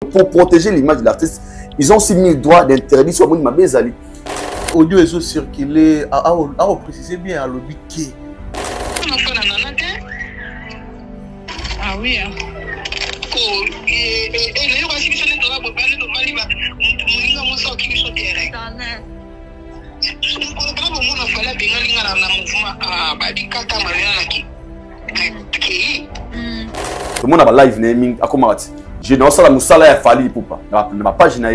Pour protéger l'image de l'artiste, ils ont aussi mis le droit d'interdit sur le monde Mabezali. Audio est circulé à préciser bien à l'objet. Ah oui. Tout le monde a live naming à comment je n'ai pas la moussala à Fali pour pas ma page n'a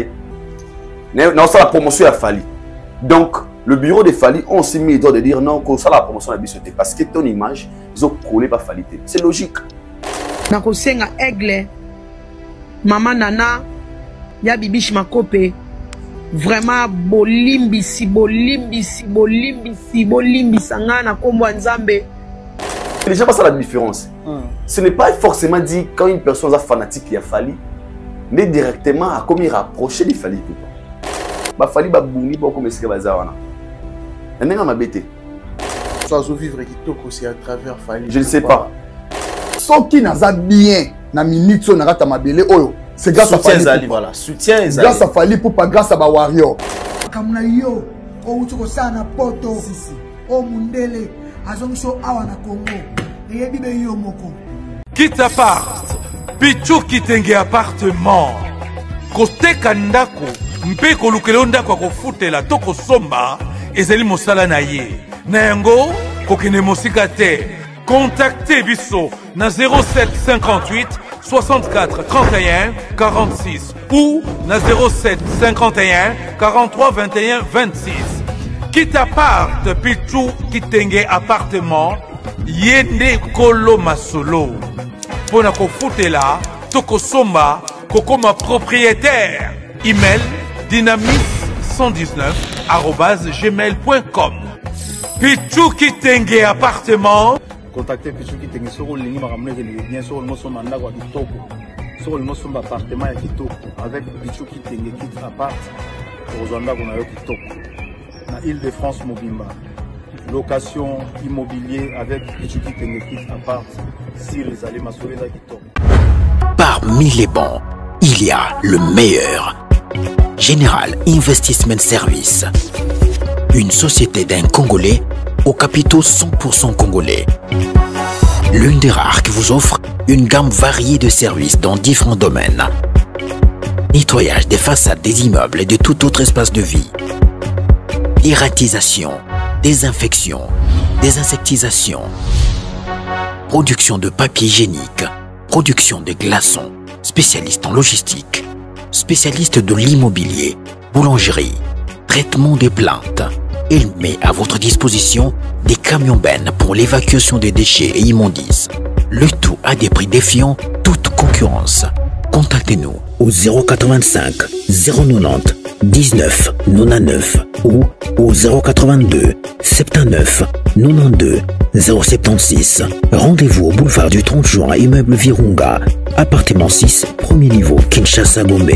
pas la promotion à Fali. Donc le bureau de Fali ont aussi mis le droit de dire non que ça la promotion à Bissoté parce que ton image ils ont collé par Fali. C'est logique. Nakosenga Aigle, Maman Nana, ya Bibiche Makope, vraiment bolimbisi sanga na kombo nzambe. C'est déjà pas ça la différence. Ce n'est pas forcément dit quand une personne est fanatique qui a Fali, mais directement à comme il rapprocher de Fali. Ba Fali ba bouni ba comme est-ce que bazawana. N'enga ma bête. Ça se vivre kitoko c'est à travers Fali. Je ne sais pas. Ceux qui n'a bien na minute on arrête ma belé oyo c'est grâce à Fali voilà soutien grâce à Fali pour pas grâce à ba warrior kamna yo o utoko sana poto o mundele azongisho awa na Congo eyebi be yo moko quitte appart Pichu Kitenge appartement côté kandako mpe kolukelo ndako akofutela to kosomba ezali mosala na ye na yango kokene mosika te. Contactez Bisso na 07 58 64 31 46 ou na 07 51 43 21 26. Quitte appart Pichu Kitenge appartement yende kolo masolo. Pona ko futela toko somba kokoma propriétaire. Email dynamis119@gmail.com. Pichu Kitenge appartement. Contactez Pichu Kitenge sur le ligne bien sûr nous sommes en agua kitoko sur le sommes appartement à kitoko avec Pichu Kitenge kit appart aux anda qu'on a eu kitoko na Île-de-France Mobimba location immobilier avec Pichu Kitenge kit appart si les allez m'assurer la kitoko. Parmi les bons, il y a le meilleur. Général Investment Service, une société d'un Congolais aux capitaux 100% congolais. L'une des rares qui vous offre une gamme variée de services dans différents domaines. Nettoyage des façades des immeubles et de tout autre espace de vie. Dératisation, désinfection, désinsectisation. Production de papier hygiénique, production de glaçons, spécialiste en logistique, spécialiste de l'immobilier, boulangerie, traitement des plaintes. Il met à votre disposition des camions-bennes pour l'évacuation des déchets et immondices. Le tout à des prix défiant toute concurrence. Contactez-nous au 085 090 19 99 ou au 082 79 92 076. Rendez-vous au boulevard du 30 juin, immeuble Virunga, appartement 6, premier niveau, Kinshasa, Gombe.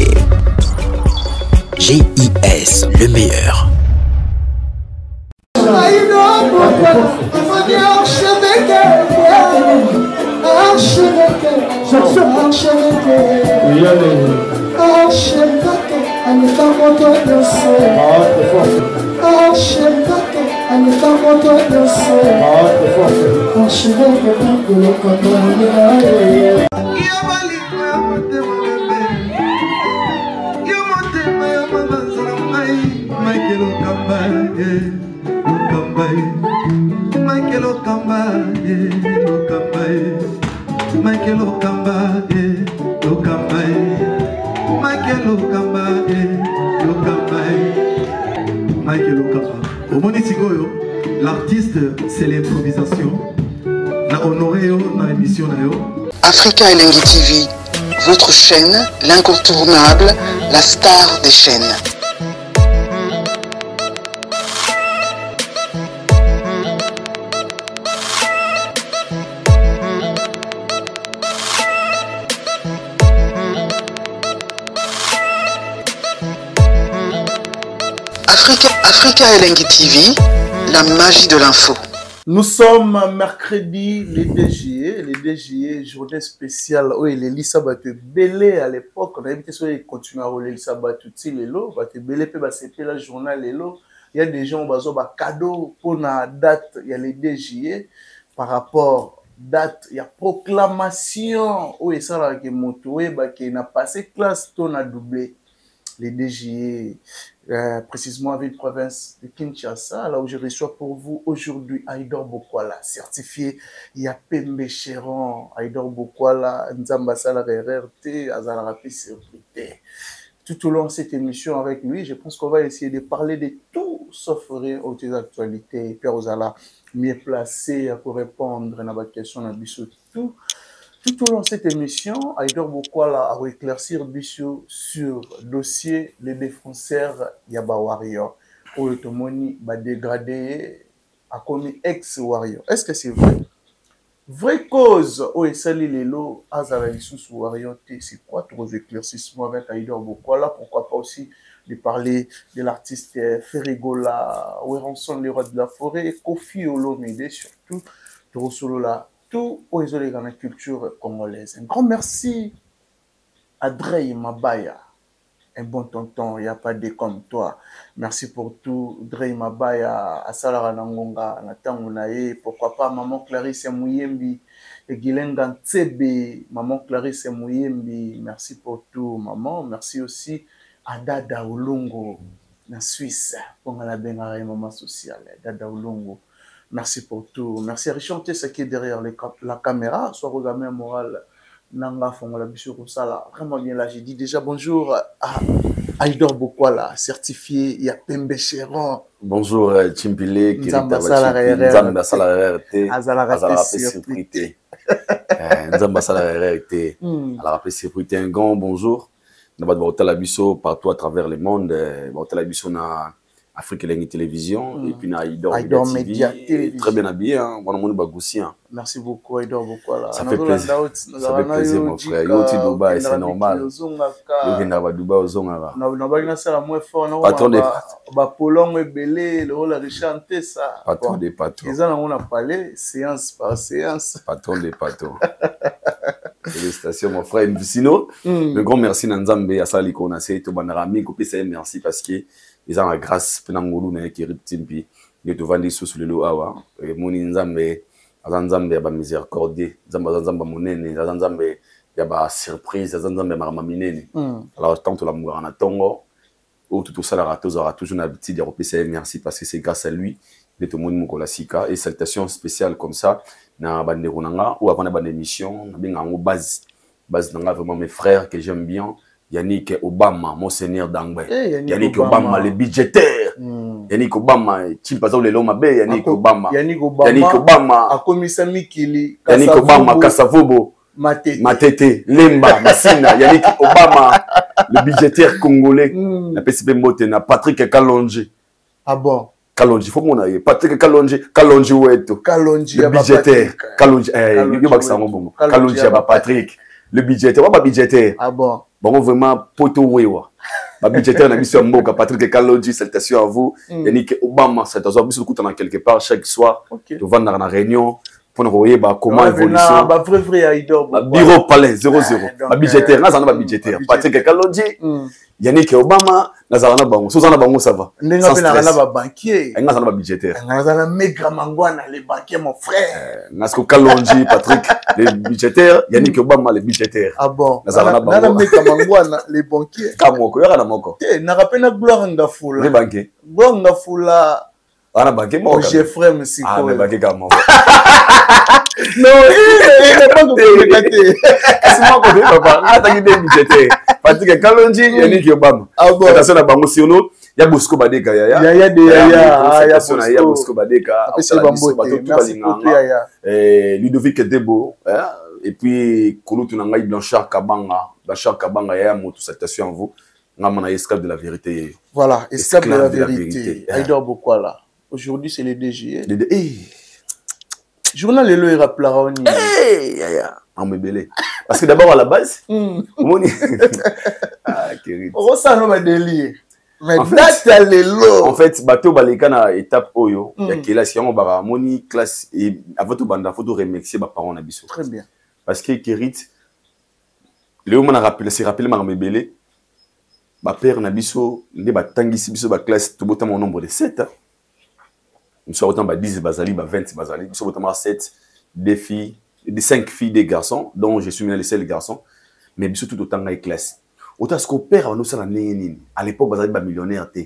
GIS, le meilleur. L'artiste, c'est l'improvisation. Na honoré na émission na yo. Africa Elengi TV, votre chaîne, l'incontournable, la star des chaînes. Africa Elengi TV, la magie de l'info. Nous sommes mercredi, les DGE, journée spéciale. Oui, les Lissabatou belé à l'époque. On a évité ça, ils continuent à rouler Lissabatou, les lots. Belé, c'était la journée, les lots. Il y a des gens qui ont des cadeaux pour la date. Il y a les DGE par rapport date. Il y a proclamation. Oui, ça, là, qui est monté, qui n'a passé classe, on a doublé. Les DGE, précisément à ville province de Kinshasa, là où je reçois pour vous aujourd'hui Aïdor Bokwala, certifié Yapembe Chéron, Aïdor Bokwala, Nzamba Sala RRT, Azala Rapi Sécurité. Tout au long de cette émission avec lui, je pense qu'on va essayer de parler de tout sauf rien aux actualités. Pierre Ozala, mieux placé pour répondre à la question de tout. Tout au long de cette émission, Aïdor Bokwala a éclaircir Bissou sur le dossier les défenseurs Yaba Warrior. Où le Tomoni va dégrader a commis ex-Warrior. Est-ce que c'est vrai? Vraie cause où est sali lelo Azara sous Warrior, c'est quoi tous les éclaircissements avec Aïdor Bokwala? Pourquoi pas aussi de parler de l'artiste Ferrigola, Weranson, les rois de la forêt, Kofi Olomide, surtout, Torosolola. Tout aux de la culture congolaise. Un grand merci à Drey Mabaya, un bon tonton, il n'y a pas de comme toi. Merci pour tout, Drey Mabaya, à Salara Nangonga, Natangunae, pourquoi pas Maman Clarisse Mouyembi, et Gilenga Tsebe, Maman Clarisse Mouyembi, merci pour tout, maman. Merci aussi à Dada Olongo, en Suisse, pour la benga maman sociale, Dada Olongo. Merci pour tout. Merci à Richard Tessa qui est derrière la caméra. Soit Rosamé Moral, Nanga Fongola Bissou-Roussala. Vraiment bien là. J'ai dit déjà bonjour à Aïdor Bokwala, certifié Yapembe Chéron. Bonjour Chimpile, Nzamba Sala RRT. Azala Sécurité. Nzamba Sala RRT. Azala Sécurité. Un grand bonjour. Nous avons la Bissou partout à travers le monde. Nous avons la Bissou na Afrique Lengi Télévision et puis na Aïdor Média TV. Très bien habillé, hein. Merci beaucoup Aïdor Bokwala. Ça fait plaisir. Ça fait plaisir mon frère. Yoti Dubaï, c'est normal. Yoti na Dubaï ozonga. Na bagina sala moins fort na patron de ba polong ebelé le la chanter ça. Patron de patron. Ils en ont parlé séance par séance. Patron de patron. Félicitations mon frère. Sinon, le grand merci Nzambe à Sali Konase to banarami ko pesa merci parce que ils ont la grâce penangolu na ki riptimpi de te vendre sous le lo awa moni Nzambe azanzambe ba miséricorde Nzamba monene azanzambe ya ba surprise azanzambe marama minene alors tant la mourir na tongo ou tout ça la ratos aura toujours l'habitude de repasser merci parce que c'est grâce à lui de tout le monde mokola sika et salutations spéciales comme ça na bande ronanga ou avant la bande émission na benga ngo base nanga vraiment mes frères que j'aime bien Yannick Obama, Monseigneur Dangbe. Yannick Obama, le budgétaire. Yannick Obama, Chimpazo le Loma Bay, Yannick Obama. Yannick Obama, Akomisa Mikili. Yannick Obama, Kassavobo, Matete, Lemba, Massina, Yannick Obama, le budgétaire congolais. La PCP Motena, Patrick Kalonji. Ah bon? Kalonji, faut mon aïe. Patrick Kalonji, Kalonji Oueto. Kalonji, le budgétaire. Kalonji, Kalonji, Patrick. Le budgétaire, on va pas budgétaire. Ah bon? Bon, vraiment, poto wewa. Ma budgétaire, on a mis sur Mboka, Patrick Kalonji, salutations à vous. Yannick Obama, salutations à vous. Vous écoutez quelque part chaque soir. Tu vas dans la réunion pour nous voir comment évolution. Bureau Palais 00. Ma budgétaire, on a budgétaire. Patrick Kalonji, Yannick Obama, Nazarana Bango. Suzana Bango, ça va. Nenga Benarana banquier. Nenga Sana budgétaire. Nazarana Megra Mangwana, les banquiers, mon frère. Nasko Kalonji, Patrick, les budgétaires. Yannick Obama, les budgétaires. Ah bon? Nazarana Bango. Nana Megra Mangwana, les banquiers. Kamoko, y'a Moko. Narapena Gloire Ngafula. Les banquiers. Gloire Ngafula. Ana banquier, moi. Geoffrey Msiko. Ah, les banquiers, comment? Non, il n'est pas compliqué. C'est moi qui papa. Ah, t'as dit budgétaire. Patrick Kalonji, Yannick Obama. Ah bon? Attention à Bango Siono. Il y a Bosco Badeka, il y a Bosco Badeka. Merci beaucoup, Yaya. Ludovic Debo. Et puis, Kouloutou Nangaï Blanchard Kabanga. Blanchard Kabanga, il y a mon salutation à vous. On a esclave de la vérité. Voilà, esclave de la vérité. Aïdor Bokwala. Aujourd'hui, c'est les DGE. Journal Lelo et Raplaroni. En me parce que d'abord, à la base, ah, on ça, non, délire. Mais en fait, date lelo. En fait, bateau baleka na étape oyo ya kelasi yango baba moni classe et avant tout banda faut remercier ba parents na biso. Très bien. Parce que Kérit Léo m'a rappelé c'est rappelé ma mbélé ba père na biso ndé ba tangisi biso ba classe to botam au nombre de 7. Nous sommes autant ba 10 bazali ba 20 bazali, nous sommes autant 7 des filles, des 5 filles des garçons dont je suis le seul garçon mais biso tout autant na classe. Autant ce qu'on perd nous ça la nini à l'époque bazali ba millionnaire té.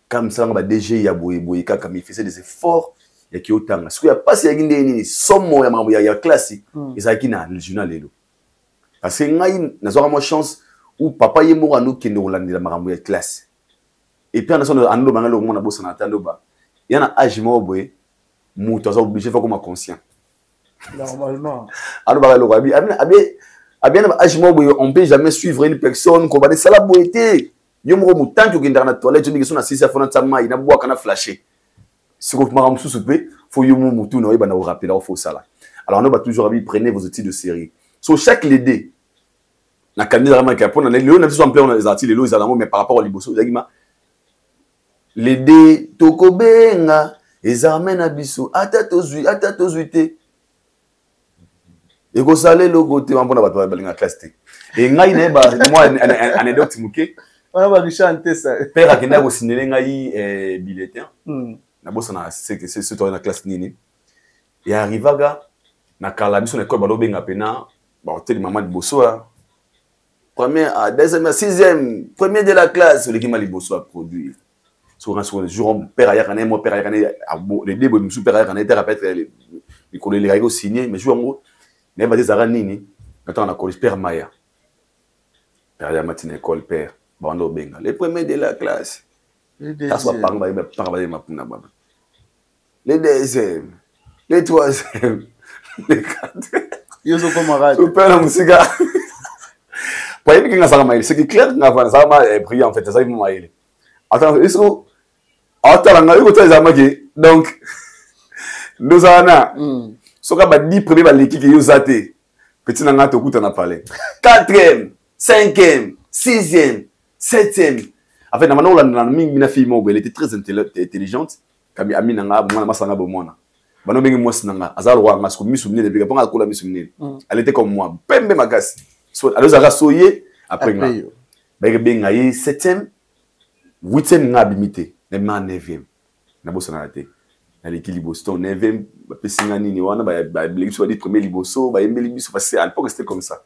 Comme ça ba DG ya boye comme il faisait des efforts ya ki autant parce que ya pas c'est nginde nini somo ya mambo ya classe ezaki na le journal lelo. Parce que ngai nazo ma chance ou papa yemo anu kende olandela makambo ya classe. Et puis en son ando bangalo mona bossa na tando ba. Yana âge mo boye muto azo obligé faire comme conscient. Normalement. Ando bangalo abi âge mo boye on peut jamais suivre une personne ko ba de sala boyeté. Yo mo mutanki okenda na toilette ndike so na 6 afona tsama ina boa kana flasher. Ce que maram sous souper faut yo mo mutu na yeba na rappeler au faut ça. Alors on va toujours abi prenez vos outils de série. So chaque lédé na candidat vraiment qui pour na léo na biso en plein on les articles léo ils allons mais par rapport au liboso zagima lédé tokobenga ezarme na biso ata tozuite eko salé logo te mpona bato balinga classe te et ngai na ba moi anecdote muke on va chanter ça père akenda ko signaler ngai bulletin na bossa na c'est toi na classe nini et arrivaga na kala biso na école balobenga pena ba hôtel maman de Bosoa première deuxième sixième premier de la classe le qui m'a liboso à produire sur un jour père aya kana mo père aya kana le début de super aya kana était répété les collègues les règles signé mais jour en gros mais va des ara nini attends na collège père Maya père aya matin école père bando benga les premiers de la classe ça soit par ma puna baba les deuxième les troisième les quatre yo so comme radio super la musique pour y aller ça maïl c'est clair na va ça m'a pris en fait ça il m'a maïl attends est-ce que attends nga yo to za donc nous ana so ka ba 10 premier ba l'équipe yo zaté petit na nga to kuta na parler 4e 5e 6e 7e en fait na mano la mingi na fille mo elle était très intelligente comme amina nga mwana masanga bo mwana bano bengi mwasi nanga azalo wa ngasko misumne de bega ponga kola misumne elle était comme moi pembe makasi so alors ça soyé après nga bega benga yi 7e 8e nga bimité na 9e na bossa na té na l'équipe liboso 9e ba pesinga nini wana ba blingi so di premier liboso ba yembeli biso parce que à l'époque c'était comme ça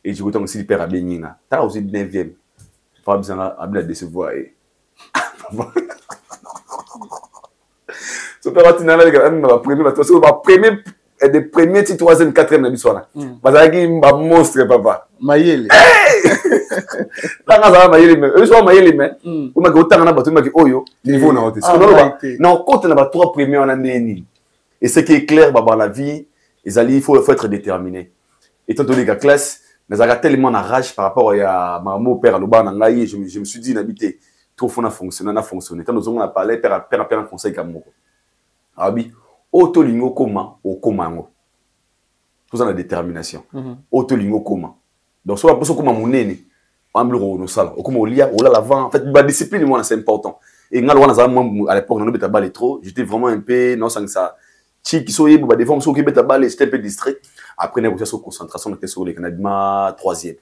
et je goûte aussi hyper abenyinga ta aussi 9e pas besoin à décevoir super matinal avec un premier des premiers 3e 4e na biswana bazaki ba monstre papa mayele tanga za mayele mais eux sont mayele mais ou ma gotanga na bato maki oyo niveau na hote non compte na ba 3 premiers on a neni et ce qui est clair dans la vie il faut être déterminé étant donné que la classe mais ça a tellement na rage par rapport à maman père loba na ngai je me suis dit n'habiter trop fona fonctionner tant nous on a parlé père conseil comme moi abi auto lingo koma au komango tout ça la détermination auto lingo koma donc soit pour koma munene amblo no sala okoma olia ola l'avant en fait la discipline moi c'est important et ngal wana za à l'époque on beta balle trop j'étais vraiment un peu non sans ça chi qui soyez ba des fois so ki beta balle j'étais un peu distrait après négociation concentration on était sur les canadima 3e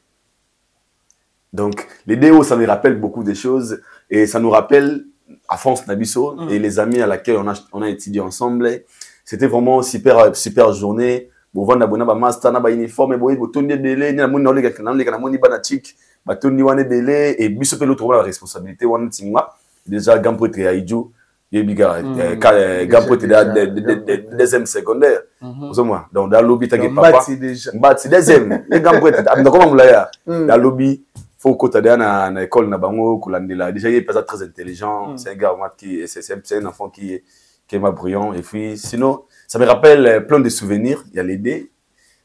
donc les déos ça me rappelle beaucoup de choses et ça nous rappelle à France Nabiso et les amis à laquelle on a étudié ensemble. C'était vraiment super journée. Bon, on a abonné à master, na ba uniforme, boy, botondi belé, ni la moni na le kana moni banatique, batondi wane belé et biso pe l'autre la responsabilité wana tingwa. Déjà gampote ya ijo, yebiga gampote de deuxième secondaire. Vous moi, donc dans lobby tangi papa. Mbati deuxième, les gampote, ndakoma mulaya. Dans lobby faut que tu aies une école na bango kulandela déjà il est pas très intelligent c'est un gars qui c'est un enfant qui est brillant et puis sinon ça me rappelle plein de souvenirs il y a les dés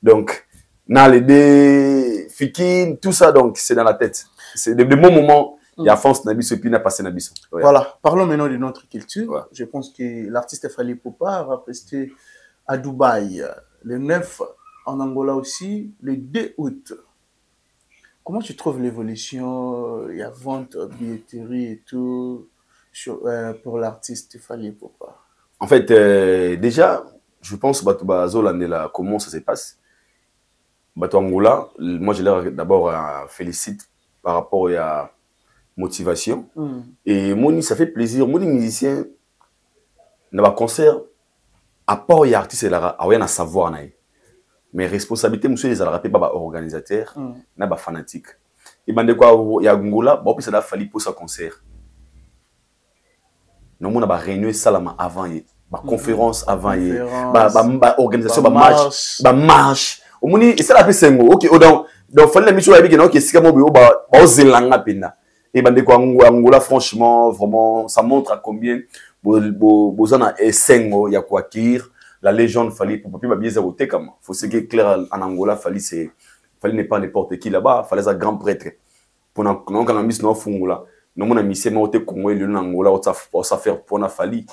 donc dans les dés fikin tout ça donc c'est dans la tête c'est de bons moments il y a France Nabiso et puis n'a passé Nabiso voilà parlons maintenant de notre culture je pense que l'artiste Fally Ipupa va rester à Dubaï le 9 en Angola aussi le 2 août Comment tu trouves l'évolution, il y a vente, billetterie et tout, pour l'artiste Fally Ipupa? En fait, déjà, je pense que comment ça se passe. Bato Angola, moi je leur d'abord félicite par rapport à la motivation. Et Moni, ça fait plaisir. Moni musicien, dans le concert, à part les artistes, il y a un savoir. Mais responsabilité, monsieur, les arabes, pas organisateur, n'a pas fanatique. Et ben de quoi, il y a Angola, bon puis ça a fallu pour ce concert. Nous on a réunion salama avant, ma conférence avant, ma organisation, ma marche. Au moins, et ça la fait c'est ok. Donc fallait la mission avec nous qui est si comme au zelanga pena. Et ben de quoi Angola, franchement, vraiment, ça montre à combien besoin est sengo, il y a quoi acquérir. La légende Fally Ipupa puis bien zéro comme faut ce qui est clair en Angola Fally n'est pas n'importe qui là-bas, Fally un grand prêtre pour nous quand on mis no fungula nous on a mis c'est monté Congo le Angola ça faire pour na Fally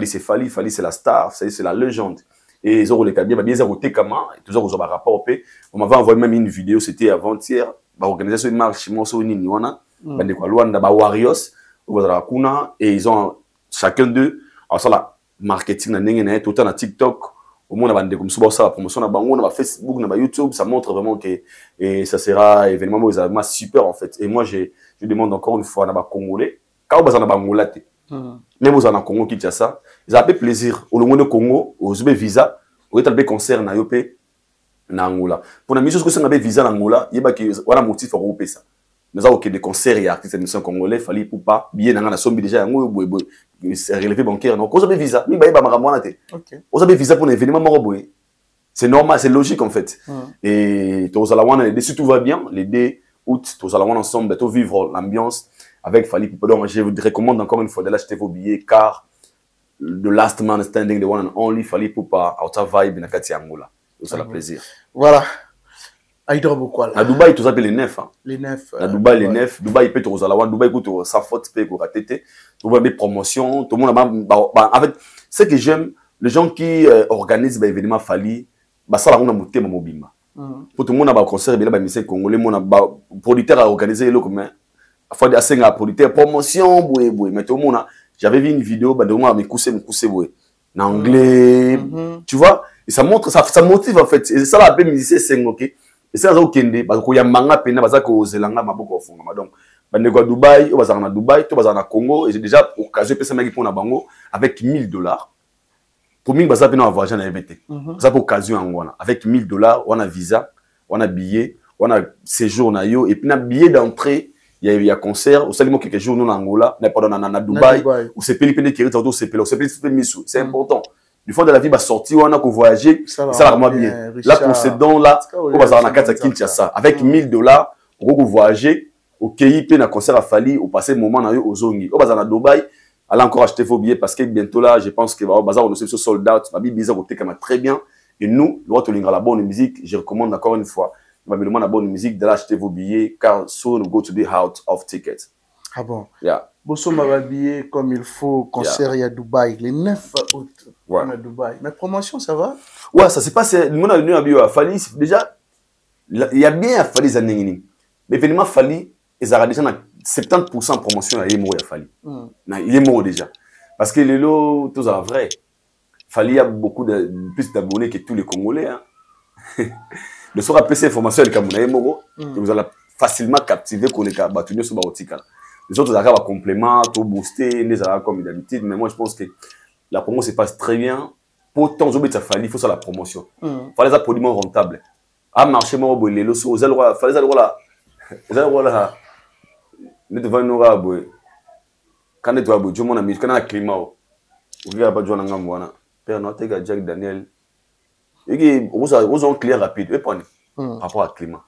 c'est Fally c'est la star, c'est la légende et ils ont les bien zéro comme toujours aux rapport on m'avait envoyé même une vidéo, c'était avant-hier organisation une marche monso nini wana bande kwa Luanda ba Warriors au kuna et ils ont chacun d'eux alors ça là marketing na ndenge na tout na TikTok au moins bande comme ça la promotion na bango na Facebook na YouTube, ça montre vraiment que et ça sera événement super en fait. Et moi je demande encore une fois na ba congolais quand vous na bangola te même vous en Congo qui ça ils ont fait plaisir au monde Congo aux visa au état de concert na yopé na Angola pour la mission que ça na visa na Angola yeba que wana motif pour couper ça nous avons que des concerts et artistes émission congolais Fally Ipupa bien na sombi déjà yango relevé bancaire donc on a visa ni ba maramwana te on a visa pour un événement moroboy c'est normal, c'est logique en fait et tous la wana les si tout va bien les 2 août tous la wana ensemble bientôt vivre l'ambiance avec Fally Ipupa. Donc je vous recommande encore une fois de l'acheter vos billets car the last man standing, the one and only Fally Ipupa outer vibe na kati Angola. Ça la plaisir. Voilà. Aïdra beaucoup là. À Dubaï, tout ça les 9 hein. Les 9. À Dubaï les 9, Dubaï peut aux alawan, Dubaï coûte sa faute peut ko ratété. Tout va des promotions, tout le monde en fait, ce que j'aime, les gens qui organisent des événements Fally, bah ça la on a monté mon mobima. Pour tout le monde a un concert bien ba musicien congolais, mon producteur a organisé le comme fois de assez producteur promotion boué mais tout le monde j'avais vu une vidéo bah de moi me couser boué en anglais. Tu vois, et ça montre ça motive en fait. Et ça la appelle musicien c'est OK. Et ça au Kende parce que y a manga pena parce que aux Zelanga maboko fonga donc bande ko Dubaï au bazar na Dubaï to bazar na Congo et j'ai déjà occasion pesa maki pour na bango avec $1000 pour ming bazar pena voyage na ebete ça pour occasion ngwana avec $1000 on a visa on a billet on a séjour na yo et puis na billet d'entrée il y a concert au seulement quelques jours nous en Angola mais pendant na Dubaï ou c'est peli pene qui retourne c'est misu c'est important. Du fond de la vie, bah sortir, on a qu'on voyager, ça va vraiment bien. Là, pour ces dons-là, on va s'en à Kinshasa. Avec $1000, on va voyager, au KIP, na concert à Fally, au passé moment, on a eu aux Zongi. On va à Dubaï, allez encore acheter vos billets parce que bientôt là, je pense que on a aussi ce sold out, ma bille bizarre, très bien. Et nous, le droit de la bonne musique, je recommande encore une fois, on va me demander la bonne musique, d'aller acheter vos billets, car soon we go to be out of tickets. Ah bon? Yeah. Bosso m'a habillé comme il faut, concert à Dubaï, le 9 août. Ouais. À Dubaï. Mais promotion, ça va? Ouais, ça s'est passé. Nous, on a venu à Fally. Déjà, il y a bien à Fally, mais l'événement Fally, ils ont déjà 70% de promotion à Yemo et à Fally. Il est mort déjà. Parce que les lots, tout ça vrai. Fally a beaucoup plus d'abonnés que tous les Congolais. Hein. Le soir après ces informations, les Camerounais, vous allez facilement captiver qu'on est battu sur Barotika. Les autres arrivent à complément, tout booster, les arrivent comme d'habitude. Mais moi, je pense que la promotion se passe très bien. Pour tant de Fally, il faut ça la promotion. Il faut les produits rentables. À marché, moi, les lots, vous allez voir, il faut là. Vous allez voir là. Nous devons nous voir, quand nous devons voir, mon ami, quand on a un climat, vous voyez, pas de joie dans le Père Noté, Jack Daniel. Vous avez un client rapide. Vous prenez rapport à climat.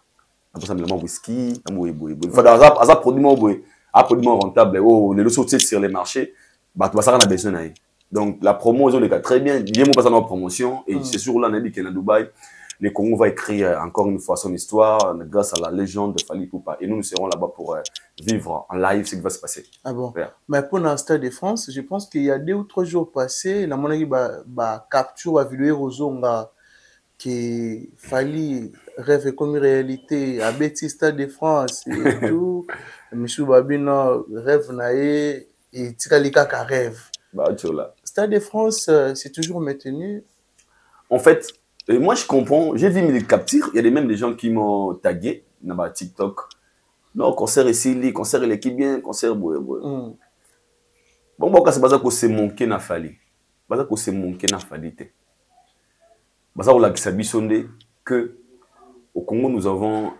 Après ça, le whisky, il faut des produits absolument rentable. Oh, les lots sautent sur les marchés, bah, tu vas ça, on a besoin. Donc, la promo, ils ont les cas très bien. Bien, moi, pas dans la promotion. Et c'est sûr, là, on a dit qu'il y a Dubaï. Le Congo va écrire encore une fois son histoire grâce à la légende de Fally Ipupa. Et nous serons là-bas pour vivre en live ce qui va se passer. Ah bon? Yeah. Mais pour le Stade de France, je pense qu'il y a 2 ou 3 jours passés, la monnaie va capture la vidéo Rozonga que Fally rêve comme réalité à Betty Stade de France et tout Michou Babino rêve naé et Tikalika ka rêve Stade de France c'est toujours maintenu en fait moi je comprends j'ai vu mes captures il y a même des gens qui m'ont tagué dans ma TikTok non concert ici concert l'équipe bien concert bon quand c'est pas que c'est manqué na fali pas que c'est manqué na falité ça on l'a dit que au Congo, nous avons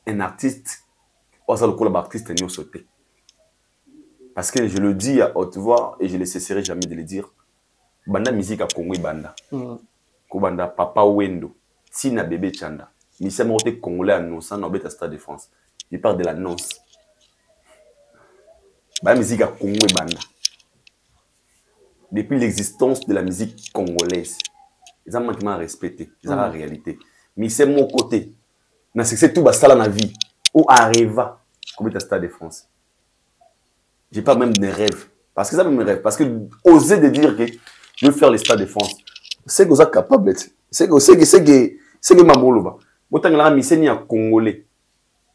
un artiste, artiste nous sauté. Parce que je le dis à haute voix et je ne cesserai jamais de le dire. Banda musique à Congo banda. Kobanda Papa Wendo, Tina Bébé Chanda. Mais c'est mon Congolais annonçant dans le Stade de France. Il parle de l'annonce. Banda musique à Congo banda. Depuis l'existence de la musique congolaise, ils ont manquement respecté, ils ont la réalité. Mais c'est mon côté. C'est tout ça dans la vie. Où arriva comme le Stade de France. Je pas même des rêves. Parce que ça me rêve. Parce que oser de dire que je veux faire le Stade de France, c'est que vous êtes capable. C'est que ma boloba. Autant que la mission est congolais.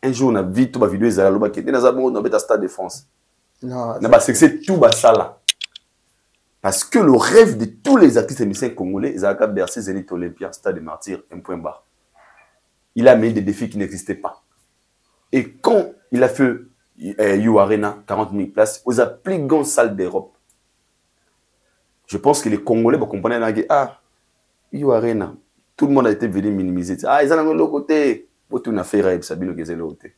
Un jour on a vu toute ma vidéo ils allaient qui était dans le Stade de France. Non, c'est tout ça là. Parce que le rêve de tous les artistes et musiciens congolais, ils ont bercé Zénith Olympia, Stade des Martyrs, un point barre. Il a mis des défis qui n'existaient pas. Et quand il a fait You Arena, 40 000 places, aux plus grandes salles d'Europe, je pense que les Congolais vont comprendre que You Arena, tout le monde a été venu minimiser. Ah, ils ont de l'autre côté. Vous avez fait rêve, Sabino qui est de l'autre côté.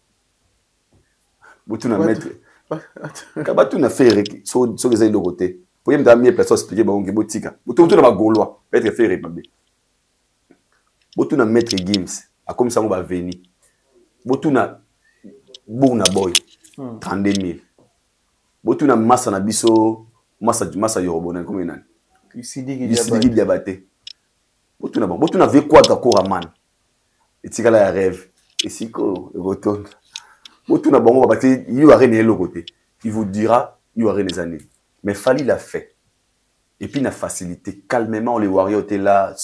Vous avez fait rêve, vous avez fait rêve, vous avez fait de l'autre côté. Vous avez mis personne expliquer que vous avez fait vous avez fait Gaulois, vous avez fait rêve. Vous avez maître Gims. Comme ça, on va venir. Botuna Bouna Boy, 32 000. Botuna Massa Nabiso, Massa Yorobona, comme il y a. Sidi Diabaté. Botuna V4 Koraman. Et tu as la rêve. Et si ko retourne. Botuna Bongo va battre, il y aura rien de l'autre côté. Il vous dira, il y aura des années. Mais Fali l'a fait. Et puis, il a facilité. Calmement, les Warriors étaient là.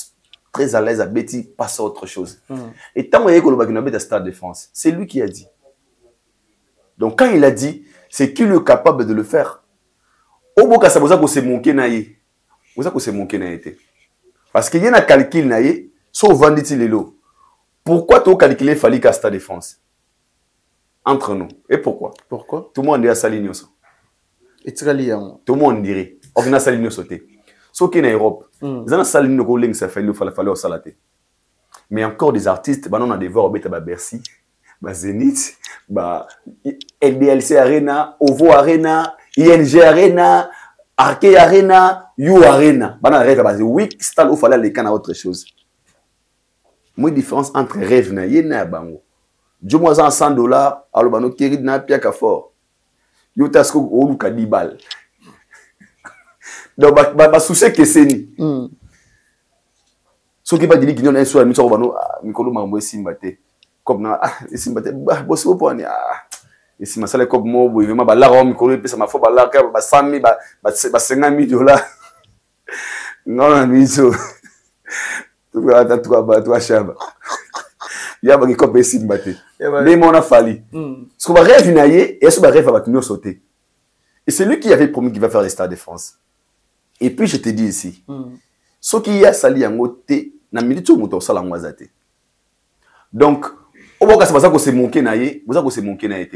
Très à l'aise à Betty, passe à autre chose. Et tant que le à Stade de France, c'est lui qui a dit. Donc quand il a dit, c'est qu'il est capable de le faire. Au bout de ça, vous avez que c'est manqué naïe. Vous avez que c'est manqué naïe. Parce qu'il y a un calcul naïe, sauf vendit les lots. Pourquoi tu as calculé Fali qu'à Stade de France? Entre nous. Et pourquoi? Pourquoi? Tout le monde est à Salignos. Et tout le monde dirait. On a Salignos sauté. Sauf qu'en Europe, ils ont une salle de ça fait le salaté. Mais encore des artistes, on a des voix à Bercy, Zénith, LDLC Arena, OVO Arena, ING Arena, Arkey Arena, You Arena. On a rêve à oui, c'est là où il fallait aller à autre chose. Moi, différence entre rêve et bango. Je moi $100, alors on a na piaka fort. Yo tasko ou ka 10 balles. Donc, bah, souci que c'est ni. Ce qui va dire qu'il y a un soir, nous avons Mikolo Mambo Simbate. Comme na, Simbate, bah, boss, vous prenez, et si ma salle est comme moi, vous avez la rome, Mikolo, ça m'a fait la carte, bah, 100 000, bah, $50 000. Non, non, miso. Tu vas chamba. Il y a un copé Simbate. Mais mon a fallu. Ce qu'on va rêver naïe, et ce qu'on va rêver avec nous sauter. Et c'est lui qui avait promis qu'il va faire les Stades de France. Et puis je te dis ici, ce qui y a sali en côté, na milito moto sala ngwazate. Donc, au bout de ça que c'est manqué naïe, vous savez que c'est manqué naïe.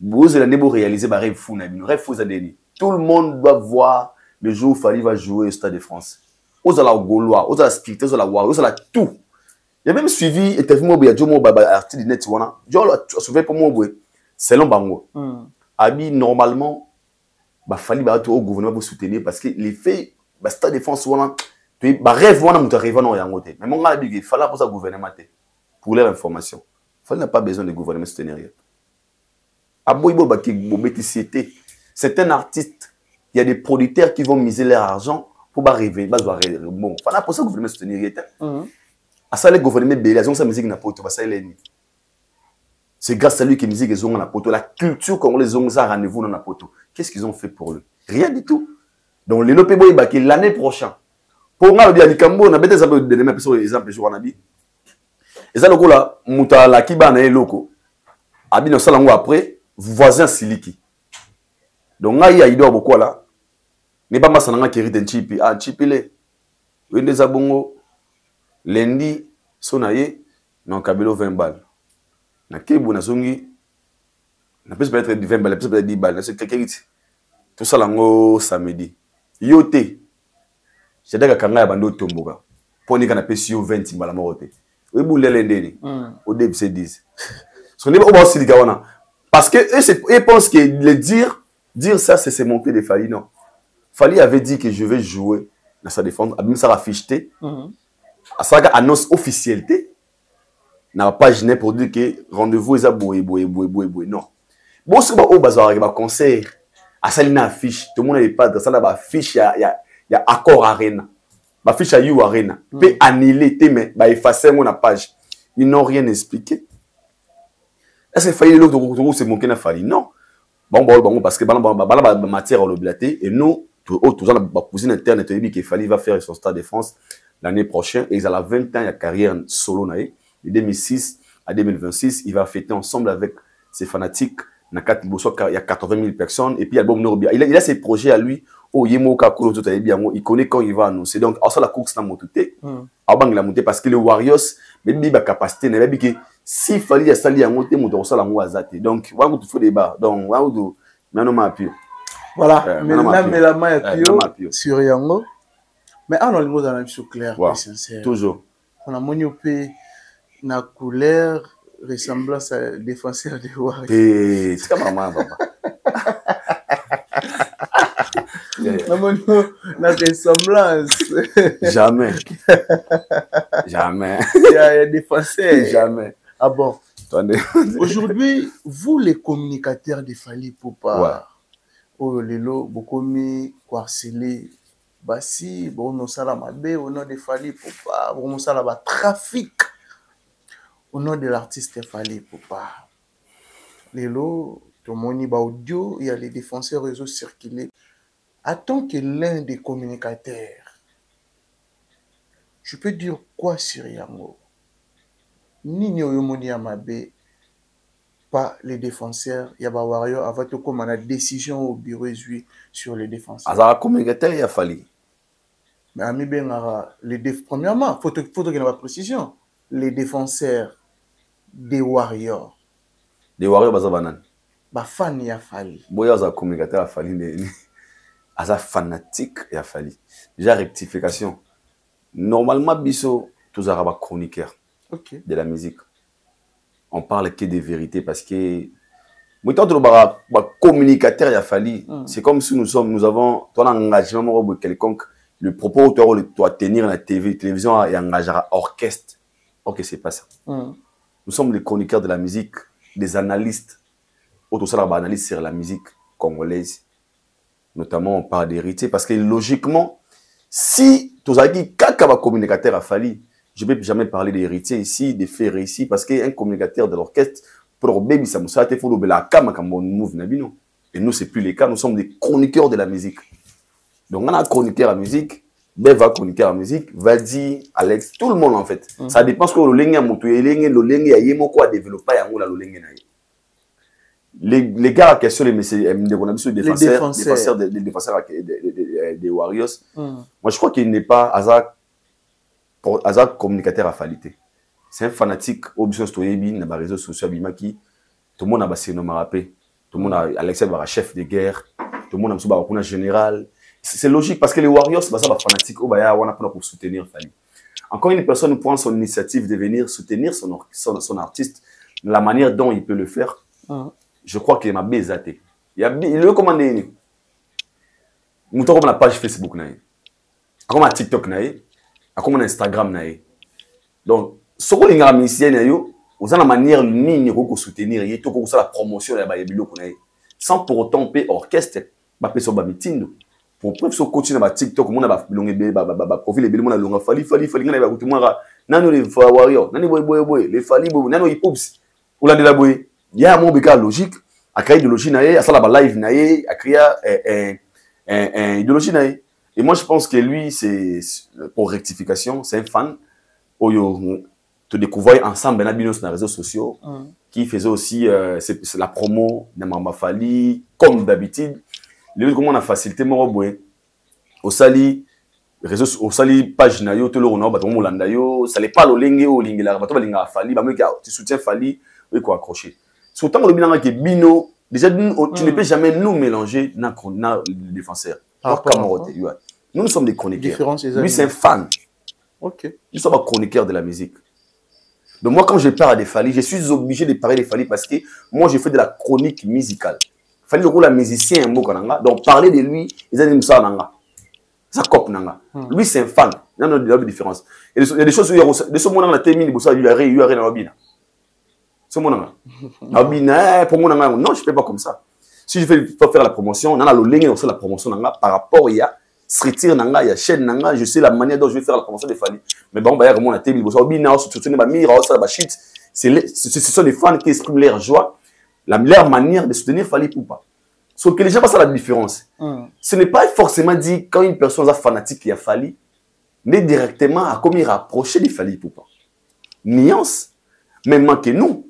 Vous allez réaliser un rêve fou naïe, rêve fou zadeni. Tout le monde doit voir le jour où Fali va jouer au Stade de France. Vous allez au Gaulois, vous allez specter, vous allez voir, vous allez tout. Il y a même suivi, et t'as vu moi, il y a Jomo Baba artiste de net, wana. Jomo sauvé pour moi, c'est long bango. Abi normalement. Bah fallait bah au gouvernement pour soutenir parce que les faits bah Stade de France wana tu bah rêve wana mutu rêve non yango te mais mon gars dit qu'il fallait pour ça gouvernement pour leur information fallait n'a pas besoin de gouvernement soutenir rien aboibo ba ki bobeti cité c'est un artiste il y a des producteurs qui vont miser leur argent pour bah rêver bah doit rêver bon fallait pour ça gouvernement soutenir rien à ça les gouvernements belé ils ont sa musique na poto bah ça il c'est grâce à lui que la musique est na poto la culture congolaise ont ça rendez-vous dans la poto. Qu'est-ce qu'ils ont fait pour lui? Rien du tout. Donc, les Lopé Boy, l'année prochaine, pour moi, il y a des Cambo, on a des exemples, Et ça, le coup là, Mouta la Kiba na loko. Abino Salango après, voisin Siliki. Donc, là, il y a idée beaucoup là. N'est pas ma sananga qui hérite un chipi. Ah, chipi le. Oui, des abongo. Lundi, sonaye, non, Kabelo 20 balles. Na Kebu, na Songi, na peut être 20 balles, peut être 10 balles. C'est quelqu'un qui tout ça lango samedi. Yote. J'ai dit que quand on bando tomboka. Pour ni kana pesi 20 balles morote. Oui, boule l'endeni. Au début c'est 10. Ce n'est pas aussi wana. Parce que eux pensent que le dire ça c'est monter de Fally non. Fally avait dit que je vais jouer dans sa défense. Abim ça affiche té. À ça annonce officialité. N'a pas gêné pour dire que rendez-vous est à boue. Non. Bon c'est pas au bazar ba concert. À ça il affiche. Tout le monde n'est pas dans ça là ba affiche il y a accord arena. Ba fiche à You Arena. Peut annuler mais ba effacer mon page. Ils n'ont rien expliqué. Est-ce que Fally l'autre c'est mon qui n'a Fally non. Bon parce que la matière le blaté et nous tous la cousine interne te dit que Fally va faire son Stade de France l'année prochaine et ils ont 20 ans il y a carrière solo naé de 2006 à 2026 il va fêter ensemble avec ses fanatiques il y a 80 000 personnes et puis il a ses projets à lui il connaît quand il va annoncer donc ça la course n'a monté la monté parce que les Warriors mais il a capacité que si Fally a sali à monter mon ça la moazate donc on faut débat donc on voilà mais la main est sur Yango mais on a le mot dans la vie clair et sincère toujours on a monopé na couleur ressemblance à défenseur de Warriors c'est comme maman papa la ressemblance. Jamais. Jamais. Il y a des défenseurs. Jamais. Ah bon. Aujourd'hui, vous les communicateurs de Fally Ipupa, oh lelo, beaucoup mis harcelé, basi, bon nous ça la mabe, au nom de Fally Ipupa, bon nous ça la trafic, au nom de l'artiste Fally Ipupa. Lelo, tout le monde ba audio, il y a les défenseurs réseaux circulés. En tant que l'un des communicateurs, je peux dire quoi sur Yango? Ni Oyomoni Amabe, pas les défenseurs, il y a ba Warrior, avant tout comme on a décision au bureau sur les défenseurs. Alors, communicateur, il a fallu. Mais Ami Bengara, premièrement, faut qu'il y ait une précision. Les défenseurs des Warriors. Des Warriors, bazabanan. Ba fan il a fallu. Boya za communicateur a fallu. Asa fanatique et a fallu. Déjà rectification. Normalement, biso tous arabes chroniqueurs de la musique. On parle que des vérités parce que tant que communicateur il a fallu. C'est comme si nous avons ton engagement quelconque. Le propos tu dois tenir la télévision et engager orchestre. Ok, c'est pas ça. Nous sommes les chroniqueurs de la musique, des analystes. Autre ça, analyse sur la musique congolaise. Notamment, on parle d'héritier parce que logiquement, si tu as dit qu'un communicateur a fallu, je ne vais jamais parler d'héritier ici, des faits ici, parce qu'un communicateur de l'orchestre, pour baby, ça il faut la cam comme on move nabino. Et nous, c'est plus les cas, nous sommes des chroniqueurs de la musique. Donc, on a un chroniqueur à musique, Ben va chroniqueur à musique, va dire Alex, tout le monde en fait. Ça dépend ce que le lengue a monté, le lengue a yémo quoi développer à la le lengue. Les gars, question les défenseurs des Warriors. Moi, je crois qu'il n'est pas hasard communicateur à qualité. C'est un fanatique. Obligation stoyebi na réseaux sociaux bimaki. Tout le monde a bassé no marapé. Tout le monde a Alexis va chef de guerre. Tout le monde a msuba kuna général. C'est logique parce que les Warriors, c'est ça fanatique. Obaya wana pour soutenir Fally. Encore une personne prend son initiative de venir soutenir son artiste, la manière dont il peut le faire. Je crois qu'il m'a bézaté. Il le commandé. Nous avons la page Facebook, comme TikTok, comme Instagram. Donc, ce que vous avez fait, vous avez la manière de soutenir, vous avez la promotion de sans pour autant payer orchestre, pour continuer à TikTok, vous avez un profil de Fally, il y a un mot logique, à créer de logique, à faire la live, à créer idéologie. Et moi, je pense que lui, c'est pour rectification, c'est un fan. Tout te découvrir ensemble dans les réseaux sociaux, qui faisait aussi c'est la promo de Mama Fali, comme d'habitude. Les comment on a facilité mon robot. Au sali réseau, au sali page na yo, tout le monde va tomber molanda yo, ça n'est pas le lingue au lingue là, va tomber lingue à Fali, bah moi tu soutiens Fali, oui quoi accrocher. Surtout le bilan que Bino, déjà tu ne peux jamais nous mélanger dans le défenseur. Nous sommes des chroniqueurs. Lui c'est un fan. Ok. Nous sommes un chroniqueur de la musique. Donc moi, quand je parle des Fali, je suis obligé de parler des Fali parce que moi, je fais de la chronique musicale. Fali, le rôle de musicien, donc parler de lui, ils ont dit ça nanga. Ça cop nanga. Lui, c'est un fan. Il y a une différence. Il y a des choses où il y a des choses où on a terminé, il y a rien dans la bine. C'est mon nanga. La pour moi, non, je ne fais pas comme ça. Si je fais faire la promotion, on a le lien sur la promotion nanga par rapport il y a Streetir nanga, il y a chaîne nanga, je sais la manière dont je vais faire la promotion des Fali. Mais bon, bah, il y a vraiment la télé, ce sont des fans qui expriment leur joie, leur manière de soutenir Fali Poupa. Sauf que les gens passent à la différence. Ce n'est pas forcément dit quand une personne est fanatique qui a Fali, mais directement à comment il rapprocher des Fali Poupa. Nuance, même que nous.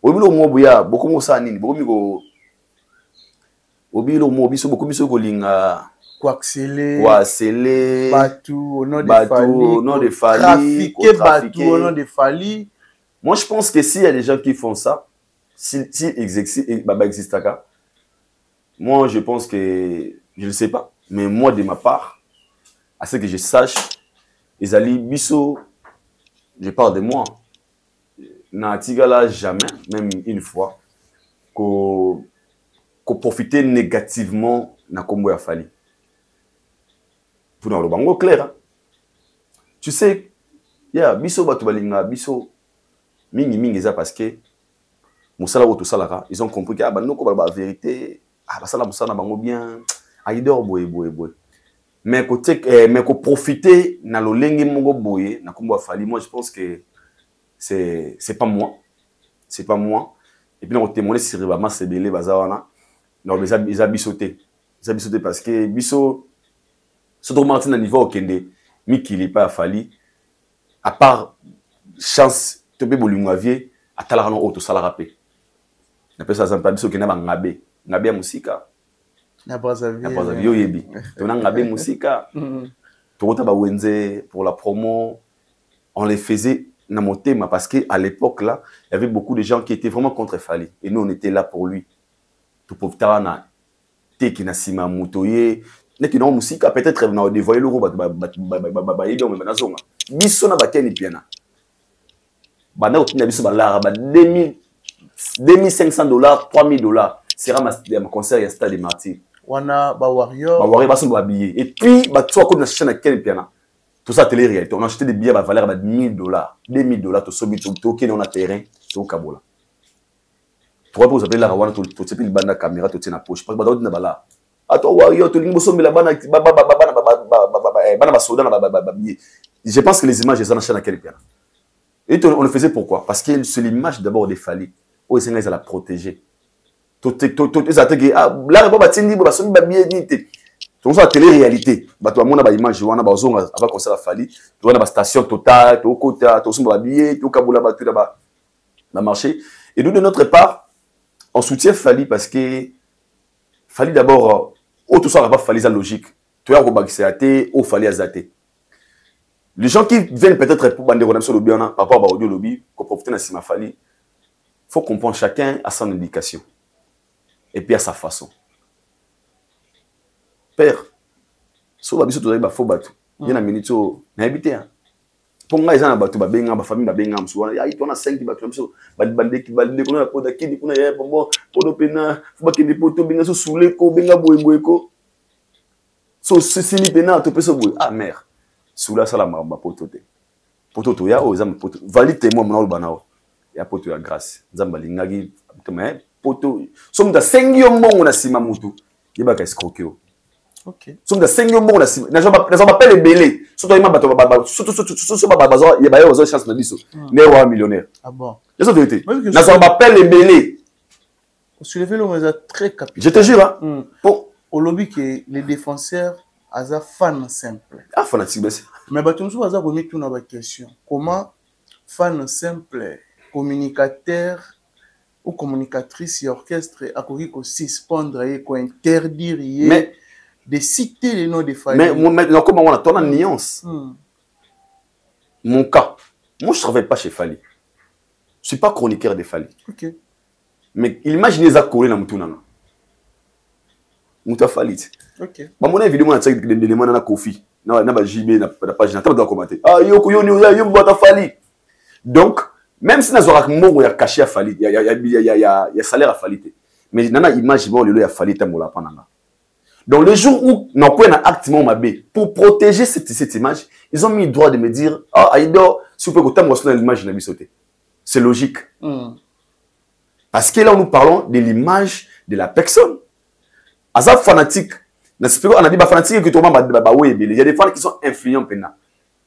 Au milieu de moi, beaucoup de ça, beaucoup Kwaxele, Batou, au nom de Fali, trafiquer Batou au nom de Fali. Moi, je pense que s'il y a des gens qui font ça, si existe, moi, je pense que, je ne sais pas, mais moi, de ma part, à ce que je sache, les alliés Bisso, je parle de moi, n'a tigala jamais, même une fois, qu'on profite négativement na Kombo ya Fali. Pour le bango clair. Hein? Tu sais, biso batu balinga biso mingi ça parce que musala woto salara, ils ont compris que bah noko ba vérité, basala musala bango bien, aidor boye. Mais côté mais ko profiter na lo lengi mongo boye na Kombo ya Fali, moi je pense que c'est pas moi. C'est pas moi. Et puis on témoigner sur ba masebele bazawana. Non mais ils a bisoté. Ils a bisoté parce que biso surtout Martin à niveau au Kende, mais qu'il n'est pas Fali, à part chance, tu peux bolungavier, à talarano auto salarapé. On appelle ça un peu qui n'a pas ngabé, ngabé musika. Na Brazzaville. Na Brazzaville yebi. Tu n'as ngabé musika. Tu vois ta wenze pour la promo, on les faisait na mon thème parce que à l'époque là, il y avait beaucoup de gens qui étaient vraiment contre Fali et nous on était là pour lui. Tout pour tarana, te qui na sima mutoye. N'est-ce que musique peut-être on a dévoilé le robot biso na bakeni piana bana otina biso balara ba $2500 $3000 sera ma concert ya Stade des Martyrs wana ba warrior ba sont habillés et puis ba toi ko na chaîne ken piana tout ça télé réalité on a acheté des billets ba valeur ba $1000 $2000 to sobi to ken on a terrain to kabola pour vous appeler la rawana to tsepi le banda caméra to tena poche pas ba na bala je pense que les images sont dans la chaîne. Et on le faisait pourquoi? Parce que c'est l'image d'abord des Fali. Oh, c'est là, ils allaient la protéger. Tout là, c'est la télé-réalité. Bah, on a une image, on a un concert à Fali, on a une station totale, on a un billet, on a un marché. Et nous, de notre part, on soutient Fali parce que Fali d'abord, tout ça n'a pas fallu la logique. Tu as au Fali azaté. Les gens qui viennent peut-être pour bander sur le bien, par rapport à audio lobby, pour profiter de Sima Fali, il faut comprendre chacun à son indication et puis à sa façon. Père, si vous avez besoin de faux bateau, il y a une minute, n'a habité. Pour moi, ils ont un bateau, ma famille, ma benga, il y a 5 bateaux, bandé qui balde, qu'on a pas d'acquis, qu'on a bon, pour le pena, faut pas qu'il y ait des poteaux, benga sous les co, benga boyko. So, c'est ni pena, tu peux se bouiller. Ah, mère, sous la salle, ma potote. Pototo, ya, oh, zam poto. Valide moi, mon banao. Ya poto ya grâce. Zambalingagi, mais poto. Somme de 5 yom bon, on a sima moutou. Il va qu'à escroquer. Ok. Somme de 5 yom bon, on a sima. N'a pas les belés. Surtout, il m'a battu, surtout, il y a une chance de biso. Né roi millionnaire. Ah bon? C'est la vérité. N'a pas les belés. Sur le vélo, on est très capital. Je te jure, hein. Au lobby que les défenseurs ont fan simple. Ah, fanatique, mais bah tu nous as remis tout dans la question. Comment fan simple communicateur ou communicatrice et orchestre a koki ko suspendre et ko interdire de citer les noms des familles. Mais comment on a ton nuance? Mon cas, moi je travaille pas chez Fali. Je suis pas chroniqueur de Fali. OK. Mais imaginez ça collé dans Moutounanga. Mouta Fali. OK. Bah mon évidemment on a des éléments dans la Kofi. Na ba JB na page na pas commenter. Ah yo Mouta Fali. Donc même si nazora moko ya caché à Fali, il y a salaire à Fali. Mais nana image bon le ya Fali tambola pananga. Donc le jour où nous avons un acte pour protéger cette image, ils ont mis le droit de me dire ah Aïdo, si vous pouvez vous l'image de sauté. C'est logique. Parce que là nous parlons de l'image de la personne. Azab fanatique. On a dit fanatique que tout le monde il y a des fans qui sont influents maintenant.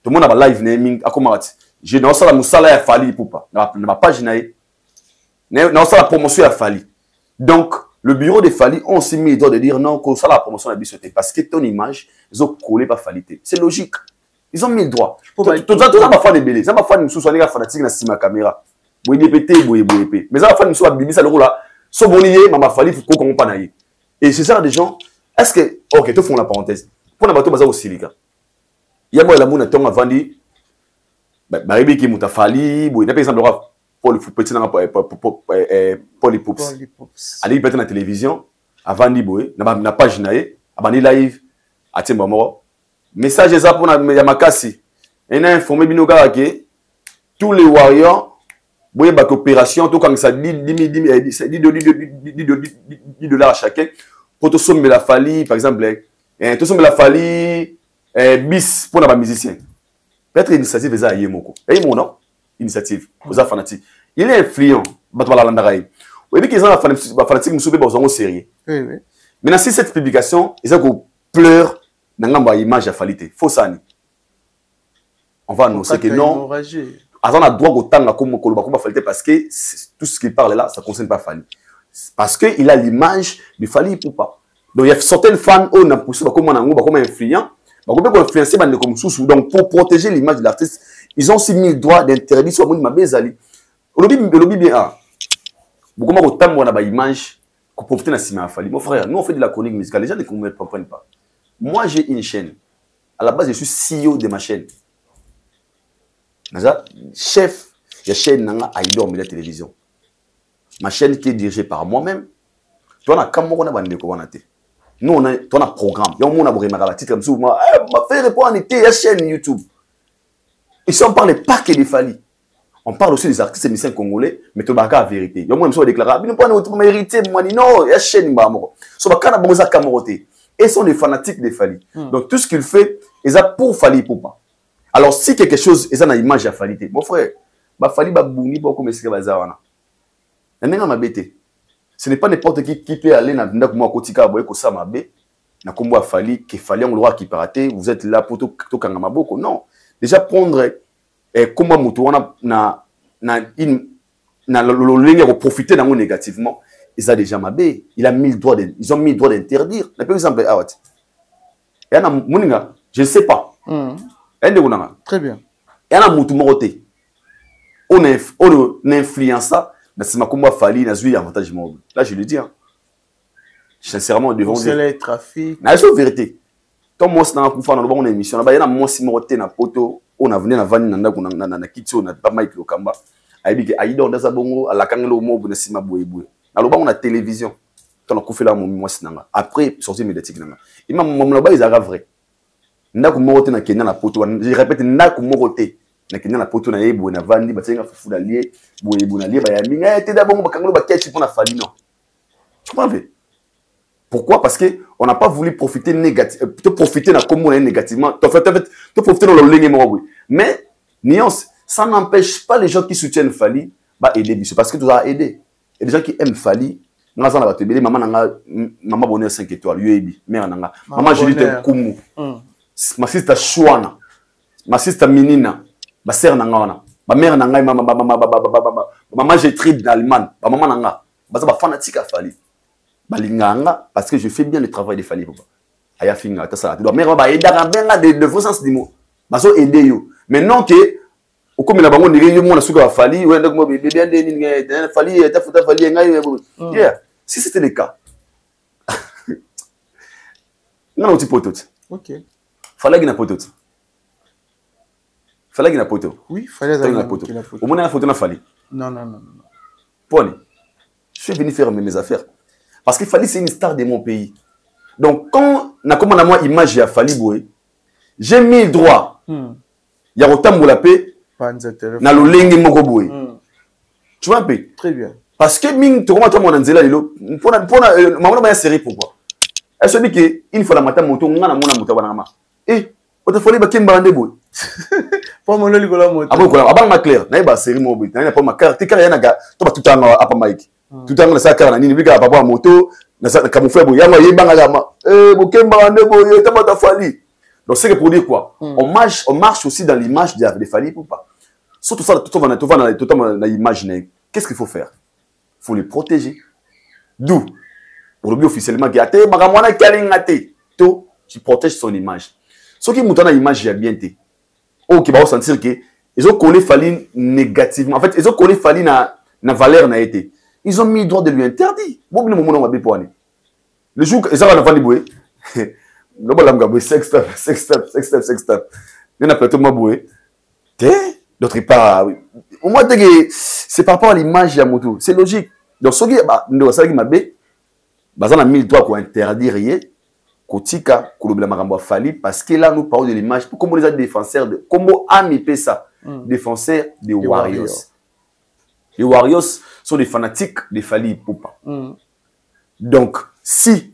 Tout le monde a live naming à comment je n'ai pas la moussala ya Fali pour pas. Na page naïe. Na la promotion ya Fali. Donc le bureau de Fali ont aussi mis le droit de dire non, que ça la promotion a bissoté. Parce que ton image, ils ont collé par Falité. C'est logique. Ils ont mis le droit. Tout ça, pas fan de belé. Ça m'a fait une sous-soignée fanatique dans la caméra. Mais ça m'a fait une sous-soignée, ça le roule là. Sauf que m'a Fali, il faut qu'on pas naïe. Et c'est ça, des gens. Est-ce que. Ok, tu fais la parenthèse. Pour la bateau, bazar au silica. Il y a moi, la moune, a vendu. Baribi qui m'a Fali. Il y a par exemple, Paul Pops. Allez, peut-être la télévision, avant d'y na page naïe, avant d'y live, à Timbamoro. Message ça pour Yamakasi. Et n'a informé Binoga que tous les warriors, vous voyez, opération, tout comme ça, 10 $ à chacun, pour tout sommer la Fali, par exemple, tout sommer la Fali, bis pour les musiciens. Peut-être une initiative, ça y est, mon et mon nom, initiative, aux fanatiques. Il est influent. Vous voyez qu'ils ont la fanatique, nous sommes sérieux. Maintenant, si cette publication, ils ont pleure dans l'image à Falité. Faut ça. On va annoncer que non. On a droit au temps comme Falité parce que tout ce qu'il parle là, ça ne concerne pas Fali. Parce qu'il a l'image de Fali pour pas. Donc il y a certains fans qui ont poussé comme influent. Donc pour protéger l'image de l'artiste, ils ont aussi mis le droit d'interdire soit ma bezali. Le lobby bien. Beaucoup de temps, on a une image pour profiter de la cinéma Fali. Mon frère, nous on fait de la chronique musicale. Les gens ne comprennent pas. Moi, j'ai une chaîne. À la base, je suis CEO de ma chaîne. Chef de la chaîne Nanga Aïdor Média Télévision. Ma chaîne qui est dirigée par moi-même. Tu vois, on a nous, on a un programme. Il y a un programme titre comme ça. Ma fait répondre à la chaîne YouTube. Ici, on ne parle pas que de Fali. On parle aussi des artistes musiciens congolais, mais tu vas la vérité. Il y a un qui déclaré, mais non, hérité, non, il y a chaîne et sont des fanatiques de Fali. Donc tout ce qu'il fait, ils ont pour Fali pour pas. Alors si quelque chose, ils ont une image à Fali. Mon frère, Fali ba bouni ba comme c'est bazawana. Ce n'est pas n'importe qui peut aller dans le kotika boye ko sama be na kombo Fali que Fali on droit qui paraté, vous êtes là pour tout kangama boko. Non. Déjà prendre comment mutu wana na profiter dans négativement. Ils ont déjà mabé. Ils ont mis le droit d'interdire. Par exemple, je ne sais pas. Très bien. Il y a un moutou moroté. On influence ça. Mais c'est ma combat Fali, n'a eu avantage mobile. Là, je le dis. Sincèrement, devant c'est le trafic. C'est la vérité. Quand moi, je suis dans une émission, il y a un moutou moroté na poto. On a venu na vani na kitso na pas Mike Lokamba. Aïbi aïdo ndaza bongo ala kangelo mo bu na sima boye. Alors, on a télévision. Quand on a fait là, après, sortie médiatique. Il m'a dit que c'est vrai. Je répète, pourquoi? Parce qu'on n'a pas voulu profiter négativement. Mais, nuance, ça n'empêche pas les gens qui soutiennent Fali d'aider. Parce que tu as aidé. Il y a des gens qui aiment Fali. Maman Bonheur 5 étoiles, UAB, mère Nanga. Maman Juliette Koumou. Ma sister Chouana. Ma sister Minina. Ma sœur Nanga. Ma mère Nanga. Maman Gétrude d'Allemagne. Ma maman Nanga. Je suis fanatique à Fali. Parce que je fais bien le travail de Fali. Aya Finga, ta ça. Tu dois aider de vos sens du mot. Je vais aider. Mais non que au comme la bango ndenge yo mona suka fali ouais ndeko mo bébé ande ni fali ta futa fali ngai yeah si c'était le cas non tu potot OK fallait qu'il na potot fallait qu'il na potot oui fallait na potot au moins na photo na fali non Pony je suis venu faire mes affaires parce qu'il fallait c'est une star de mon pays donc quand na comme na moi image ya fali boy j'ai mis le droit ya kotambola pe na lolenge moko boye tu vois un peu très bien parce que ming to comment mon nzela lelo pona maman ba série pourquoi elle se dit que une fois la matin moto ngana mona moto bana ma o te foli ba kimba ande boye pour mon loli kola moto abo kola abanga clair na ba série mo boye na pas ma carte tika yana ga to ba tutanga apa mike tutanga na sa carte na nini bika papa moto na sa camoufler boye yango yebanga la ma bo kimba ande boye ta ba ta fali. Donc c'est que pour dire quoi, on marche aussi dans l'image de Fally Ipupa. Surtout ça, tout dans l'image. Qu'est-ce qu'il faut faire? Il faut les protéger. D'où, aujourd'hui officiellement, tu protèges son image. Ceux qui montent dans l'image, il y a bien été. Oh, qui va sentir que ils ont collé Fally négativement. En fait, ils ont collé Fally na valeur na été. Ils ont mis le droit de lui interdire. Le jour que ils ont Fally Boué. Sextap. D'autre part, au moins, c'est par rapport à l'image de la moto. C'est logique. Donc, ce qui a mis le droit pour interdire rien, parce que là, nous parlons de l'image. Comment les défenseurs de. Comment amiper ça? Défenseurs des Warriors. Les Warriors sont des fanatiques de Fally Ipupa. Donc, si.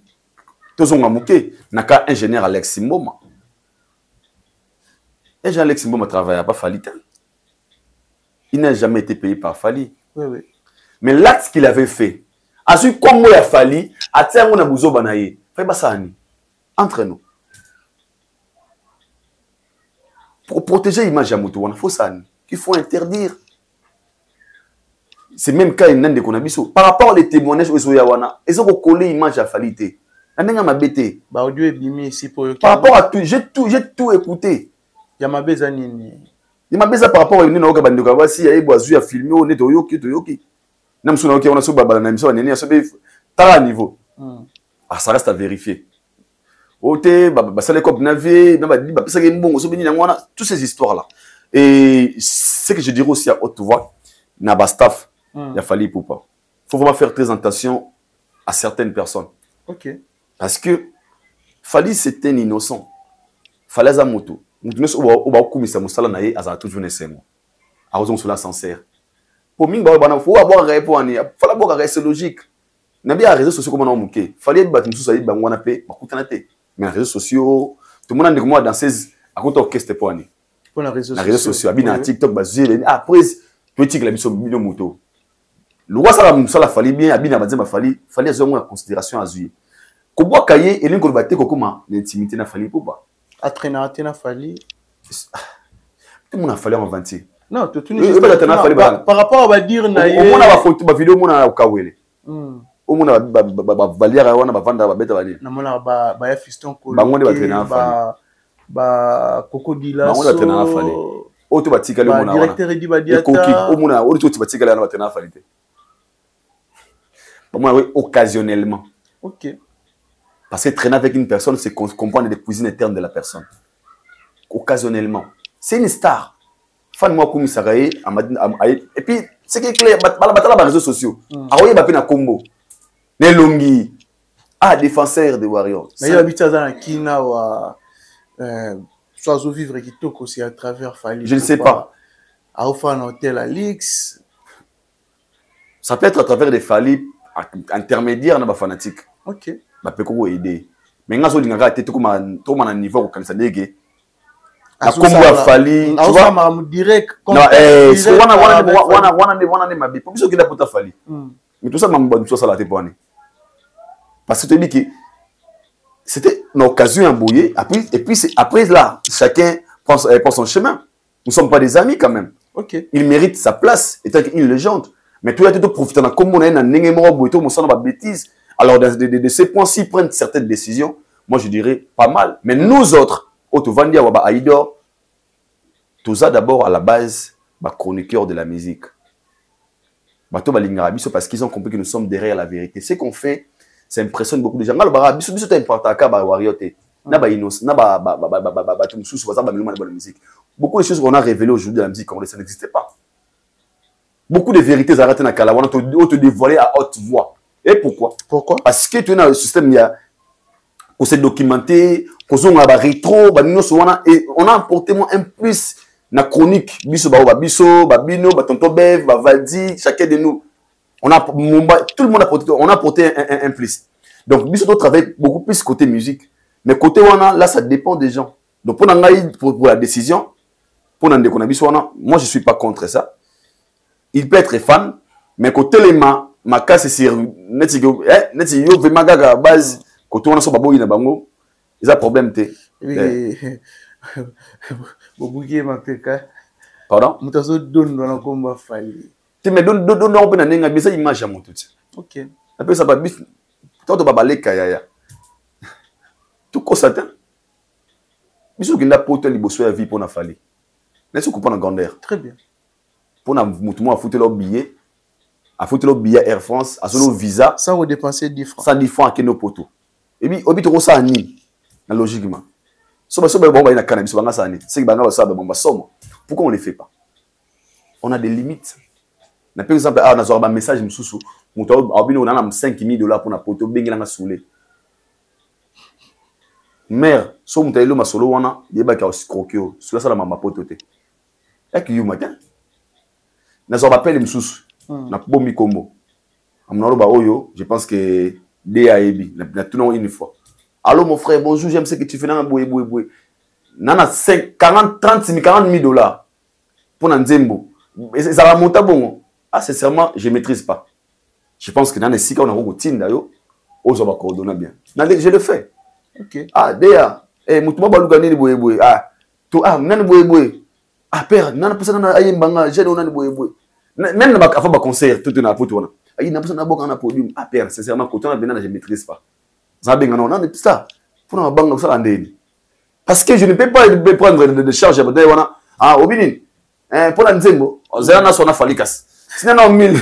Naka ingénieur Alex Mboma. Ingénieur Alex Mboma travaille pas Fally. Il n'a jamais été payé par Fally. Oui. Mais l'acte qu'il avait fait, a su comment il a Fally, a tient on a besoin banaye. Fait pas ça entre nous. Pour protéger l'image de Moto, il faut ça. Il faut interdire. C'est même cas il n'a de konabiso. Par rapport aux témoignages aux Yawana, ils ont collé l'image à Fally. Par rapport à tout, j'ai tout écouté. Il y a ma bezanini. Il m'a besoin par rapport à une autre bande de si il y a boisu à filmer on est toyoki. Nam suna ok on a so babala na mission neni asobe tala niveau. Ça reste à vérifier. Ote ba sale cop navé na ba di ba pesa ke mbongo so bini na ngwana toutes ces histoires là. Et ce que je dirais aussi à haute voix na ba staff il a Fally Ipupa. Faut vraiment faire très attention à certaines personnes. OK. Parce que Fally c'était un innocent. Fallait za moto. Mutu neso oba kumisa musala na ye azala toujours nesemo. Arozon sur la sincère. Pour ming ba bana faut avoir répondre. Fallait avoir c'est logique. Na bien réseaux sociaux comme on muké. Fallait ba musu sa ba ngwana pe bakutana te. Mais les réseaux sociaux tout le monde a moi dans 16 à côté orchestre pour ani. Pour les réseaux sociaux. Abina TikTok bazé après politique la biso bino moto. Le roi ça la musala Fally bien abina bazema Fally azo en considération azuye. Kobo kaye elin ko baté ko comment l'intimité na Fally Ipupa. Atrena na Fally. Tout le monde a fallu en 20. Non, tout par rapport à dire na ye. Au moins la photo ba vidéo mona au kawele. Au moins ba valiera wana ba vanda ba beta bali. Na mona ba ya fiston ko. Ba ngone ba trena Fally. Ba Crocodile. Ba ngone ba trena Fally. O to ba tikale mona wana. Directeur di ba diata. Koki au mona o to ba tikale na ba trena Fally te. Ba moi occasionnellement. OK. Parce que traîner avec une personne, c'est comprendre les cuisines internes de la personne. Occasionnellement. C'est une star. Fan moi comme ça et puis c'est que clair batala les réseaux sociaux. Aoye ba pena combo. Nelongi défenseur des Warriors. Mais il habite dans Kina wa soit vivre qui toque aussi à travers Fally. Je ne sais pas. À offrir un hôtel à Lix. Ça peut être à travers des Fally intermédiaires dans ba fanatique. OK. Ba peut ko aider. Mais ngazo dingaka te to na niveau ko kanisa ndege. Na kombo ya Fally, tu vois ma direct non c'est wana ne mabi. Pour biso ki da pota Fally. Mais tout ça m'a bonne chose à la tépone. Parce que tu dis que c'était une occasion embrouillée et puis après là chacun prend son chemin. Nous sommes pas des amis quand même. OK. Il mérite sa place étant une légende. Mais tout tout profiter na comme on a na ndenge moko boito mo sana ba bêtise. Alors, de ces points-ci, prennent certaines décisions. Moi, je dirais pas mal. Mais nous autres, Otovandi, Waba Aïdor, tout ça d'abord à la base, chroniqueurs de la musique. Bato balingara biso parce qu'ils ont compris que nous sommes derrière la vérité. Ce qu'on fait, ça impressionne beaucoup de gens. Ngalo bara biso ta importanta ba wariote. Na ba inos, na ba tout sous ça ba meloma de la musique. Beaucoup de choses qu'on a révélées aujourd'hui de la musique congolaise, ça n'existait pas. Beaucoup de vérités arrêtées na kala, on te dévoilé à haute voix. Et pourquoi? Parce que tu es dans le système, il y a qu'on s'est documenté, qu'on a un rétro, et on a apporté un plus na chronique. Biso, Biso, Babino, Tonto Bev, Valdi, chacun de nous. Tout le monde a apporté un plus. Donc, Biso doit travailler beaucoup plus côté musique. Mais côté wana, là, ça dépend des gens. Donc, pour la décision, pour moi, je ne suis pas contre ça. Il peut être fan, mais côté les ma casse c'est sur netigo vemagaga base côté on so baboyi na bango ils a problème té bobuki ma peka pardon mutazo dondo na komba fali ti me dondo on peut na nenga bisa image ya mututi OK après ça ba bis toto babaleka ya tout constate biso kinda poto liboso ya vie pour na fali n'est-ce qu'on prend en grandeur très bien pour na mutumo a foutre leur billet à foutre le billet Air France, à son visa. Sans vous dépenser 10 francs. Sans 10 francs à nos poteaux. Et puis, au bout de ça, logiquement. Pourquoi on ne les fait pas? On a des limites. Par exemple, on a un message, on a 5 000 $ pour un poteau, bien soulé. Mère, si on a un solo, on a un croqué. Cela, c'est ma poteau. Et puis, on a appelé na bombi kombo amnalo oyo je pense que DAEB na tout une fois allô mon frère bonjour j'aime ce que tu fais na boye nana 5 40 30 000 $ pour Nzembo ça va monter bon ah sincèrement je maîtrise pas je pense que dans les sika on a beaucoup tinda yo ozo ba coordonner bien je le fais OK ah DA mutumo baluga ni boye ah to nani boye ah père nana pesa na ayembanga je nani boye même na ba concert tout na poto wana ayi na na boka na podium ah père sincèrement quand on a bien je maîtrise pas ça benga non non ça pour na banga ça ndeni parce que je ne peux pas prendre de charge à wana ah obini pour la Nzembo ozela na sona falikas sina na 1000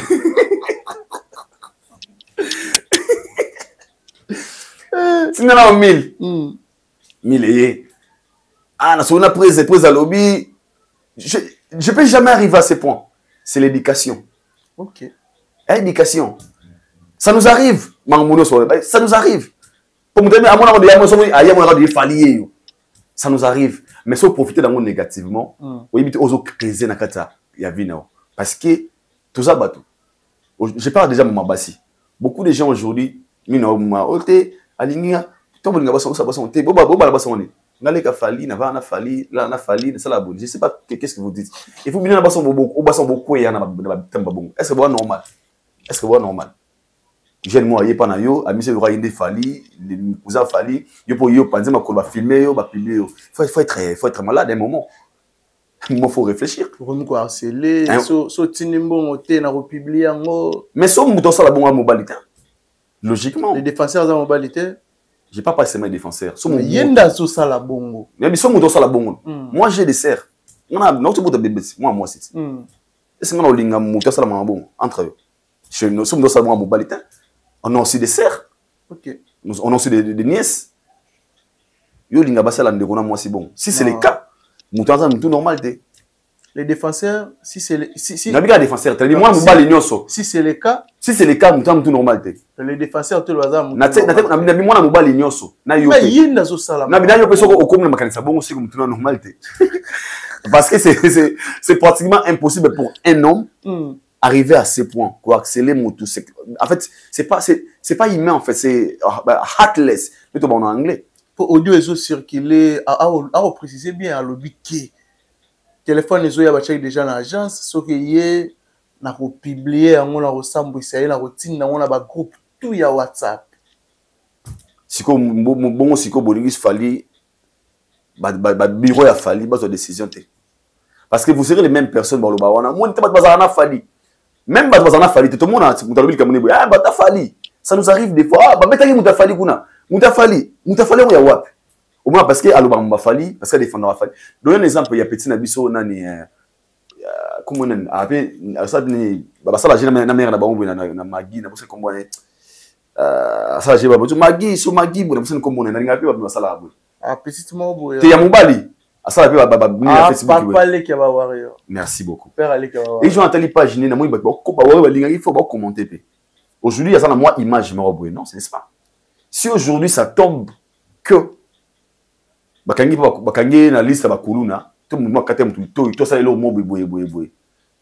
sina na 1000 ah na sona prise à lobby je peux jamais arriver à ce point. C'est l'éducation. OK. L'éducation. Ça nous arrive. Ça nous arrive. Ça nous arrive. Mais si on profite d'un monde négativement, on creuser parce que tout ça, je parle déjà de mon bassi. Beaucoup de gens aujourd'hui, je sais pas qu'est-ce que vous dites. Il faut bien beaucoup est-ce que c'est normal? Est-ce que c'est normal? Jeune moi, il pas na yo, ami c'est le roi inde fali, les cousins fali, yo pour yo penser ma va filmer yo, va publier yo. Faut être malade à un moment. Il faut réfléchir. Pour nous harceler, so tinimbo moté na republier ngo. Mais so muto ça la bonne mobilité. Logiquement. Les défenseurs en mobilité. J'ai pas passé mes défenseurs. Yenda so ça la bongo. Mais so muto ça la bongo. Moi j'ai des serres. On a notre bout de bébé. Moi c'est. Est-ce que on a linga muto ça la bongo entre eux. Chez nous sommes dans ça bongo mobilité. On a aussi des serres. OK. On a aussi des nièces. Yo linga basa la ndeko na moi c'est bon. Si c'est le cas, muto ça tout normal té. Les défenseurs, si c'est Nabiga défenseur, tu dis moi mobali nyoso. Si c'est le cas, muto tout normal té. Les défenseurs tout le bazar. Na moi mobali nyoso. Na yo. Mais yinda zo sala. Na bina yo peso ko comme na makanisa bongo c'est comme tout normal té. Parce que c'est pratiquement impossible pour un homme arriver à ce point, quoi, accélérer mon tout. En fait, c'est pas humain en fait, c'est heartless. Plutôt en anglais. Pour audio et circuler, à préciser bien à l'obiqué. Téléphone les autres y a déjà dans l'agence, sauf que hier na ko publier on a ressemble ça na routine on a ba groupe tout ya WhatsApp. Siko bon siko bolingis fali ba bureau ya fali ba so décision té. Parce que vous serez les mêmes personnes dans le ba wana moi n'était pas bazana fali. Même bazana fali tout le monde a mutalobi kamone boy ah ba ta fali. Ça nous arrive des fois ah ba metaki mutafali kuna. Mutafali on ya wapi. Au moins parce que aloba mbafali parce que défendre fali. Donner un exemple il y a petit nabiso nani comment on après ça ça la jeune na mère na bango na magi na bose kombo ça j'ai pas magi so magi bo na bose kombo na nga pe ba sala bo petite mo te ya mobali ça la pe ba Facebook papa le ki ba warrior merci beaucoup père ale ki ba et je entends les pages na moi ba warrior linga il faut ba commenter pe aujourd'hui il y a ça moi image mo bo non c'est pas si aujourd'hui ça tombe que bakangi na liste ba kuluna tout le monde katem tout ça le mot boye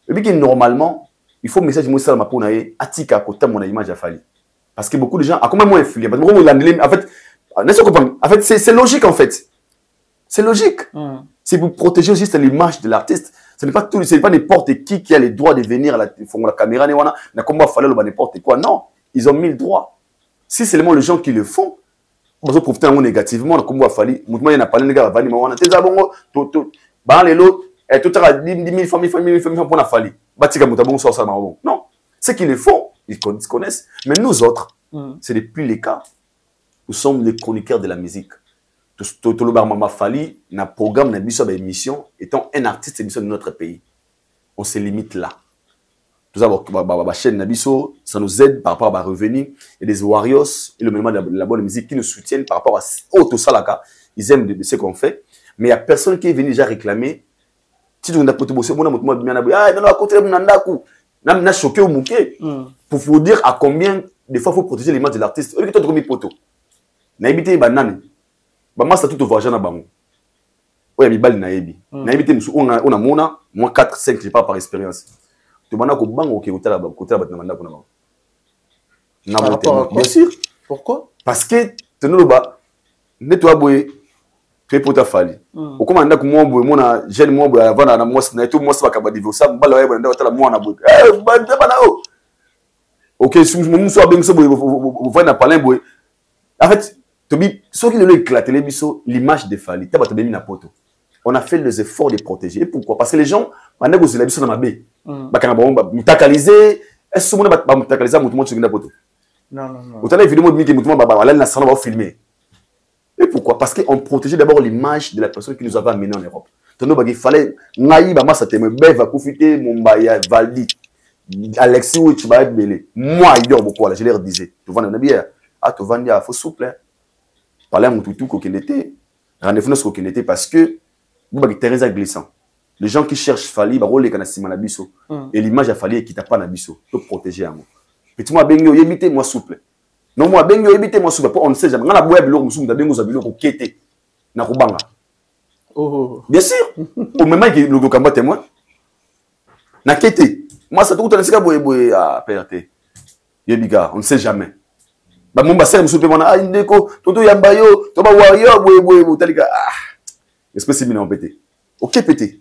et puis normalement il faut message moi ça ma pona atika kota mon image a fallu parce que beaucoup de gens a comment moi influer parce que en fait c'est logique en fait c'est logique c'est pour protéger juste l'image de l'artiste ce n'est pas tout c'est pas n'importe qui a les droits de venir à la caméra na comment fallait le n'importe quoi non ils ont mis le droit si c'est seulement les gens qui le font on va profiter négativement comme il fallait mouvement il n'a pas les gars va dire tes abongo tout ban les lots et tout à 10 000 familles pour la falli batika mutabongo ça bon non ceux qui le font ils connaissent mais nous autres c'est depuis les cas nous sommes les chroniqueurs de la musique tout le mama falli na programme na biso ba émission étant un artiste émission de notre pays on se limite là tout ça ba chaîne na biso ça nous aide par rapport à revenus et des warriors et le mouvement de la bonne musique qui nous soutiennent par rapport à tout ça là ils aiment de ce qu'on fait mais il y a personne qui est venu déjà réclamer si tu n'as pas bosser mon amour bien ah non à côté de nandaku n'a choqué au mouquet pour vous dire à combien des fois faut protéger l'image de l'artiste au lieu de te poto na éviter banane ba massa tout voyage na bango oya mibali na yebi na éviter on a mona moi 4 5 j'ai pas par expérience tu bana ko bango ke kotala ba na mandako na bango na bien sûr pourquoi parce que tenu ba netwa boye tu pour ta fali au commande ko mo boye mona jeune mo boye avant na mo na tout mo sa ka ba divorce mbala wa banda watala mo na boye banda bana o OK si mo so ben so boye vous na parler boye en fait Tobi, ceux qui l'ont éclaté, l'image de Fali, on a fait les efforts de protéger. Et pourquoi? Parce que les gens, maintenant que vous avez dans ma baie, vous tacalisez, est-ce que vous avez tacalisé à mon monde sur une photo? Non. Vous avez vidéo de Miki, filmer. Et pourquoi? Parce qu'on protégeait d'abord l'image de la personne qui nous avait amené en Europe. Il fallait, Valdi, Alexis, moi, je leur disais, tu vas dans bière, tu vas dire, il faut souple. Parler à mon toutou qu'on était, rendez-vous qu'on était parce que vous avez terrain glissant. Les gens qui cherchent Fali, bah les canasima na biso et l'image a Fali qui t'a pas na biso pour protéger à moi. Petit moi bengo éviter moi souple. Non moi bengo éviter moi souple. On ne sait jamais. On a boire bilo musumu bengo za bilo ko kete na kubanga. Oh. Bien sûr. Au moment que le combat témoin na kete. Moi ça tout on sait boye à perte. Yebiga, on ne sait jamais. Bah mon bassin me soupe mona indeko toto yambayo to ba warrior boye talika espèce de en pété. OK pété.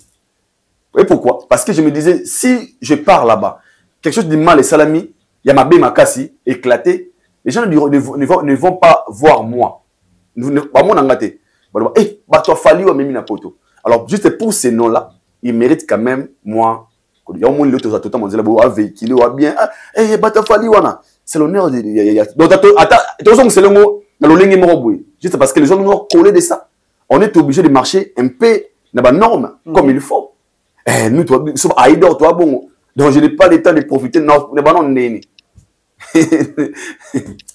Et pourquoi? Parce que je me disais si je pars là-bas, quelque chose de mal et salami, il y a ma bé makasi éclaté, les gens ne vont pas voir moi. Pas mon angate. Eh bah toi Fali ou même na poto. Alors juste pour ces noms là, ils méritent quand même moi il y a au moins l'autre tout monde là véhiculer ou bien eh bah toi Fali wana. C'est l'honneur de donc attends c'est le mot dans le ligne moroboué juste parce que les gens nous ont collé de ça on est obligé de marcher un peu dans la norme comme il faut nous toi aïdor toi bon donc je n'ai pas le temps de profiter non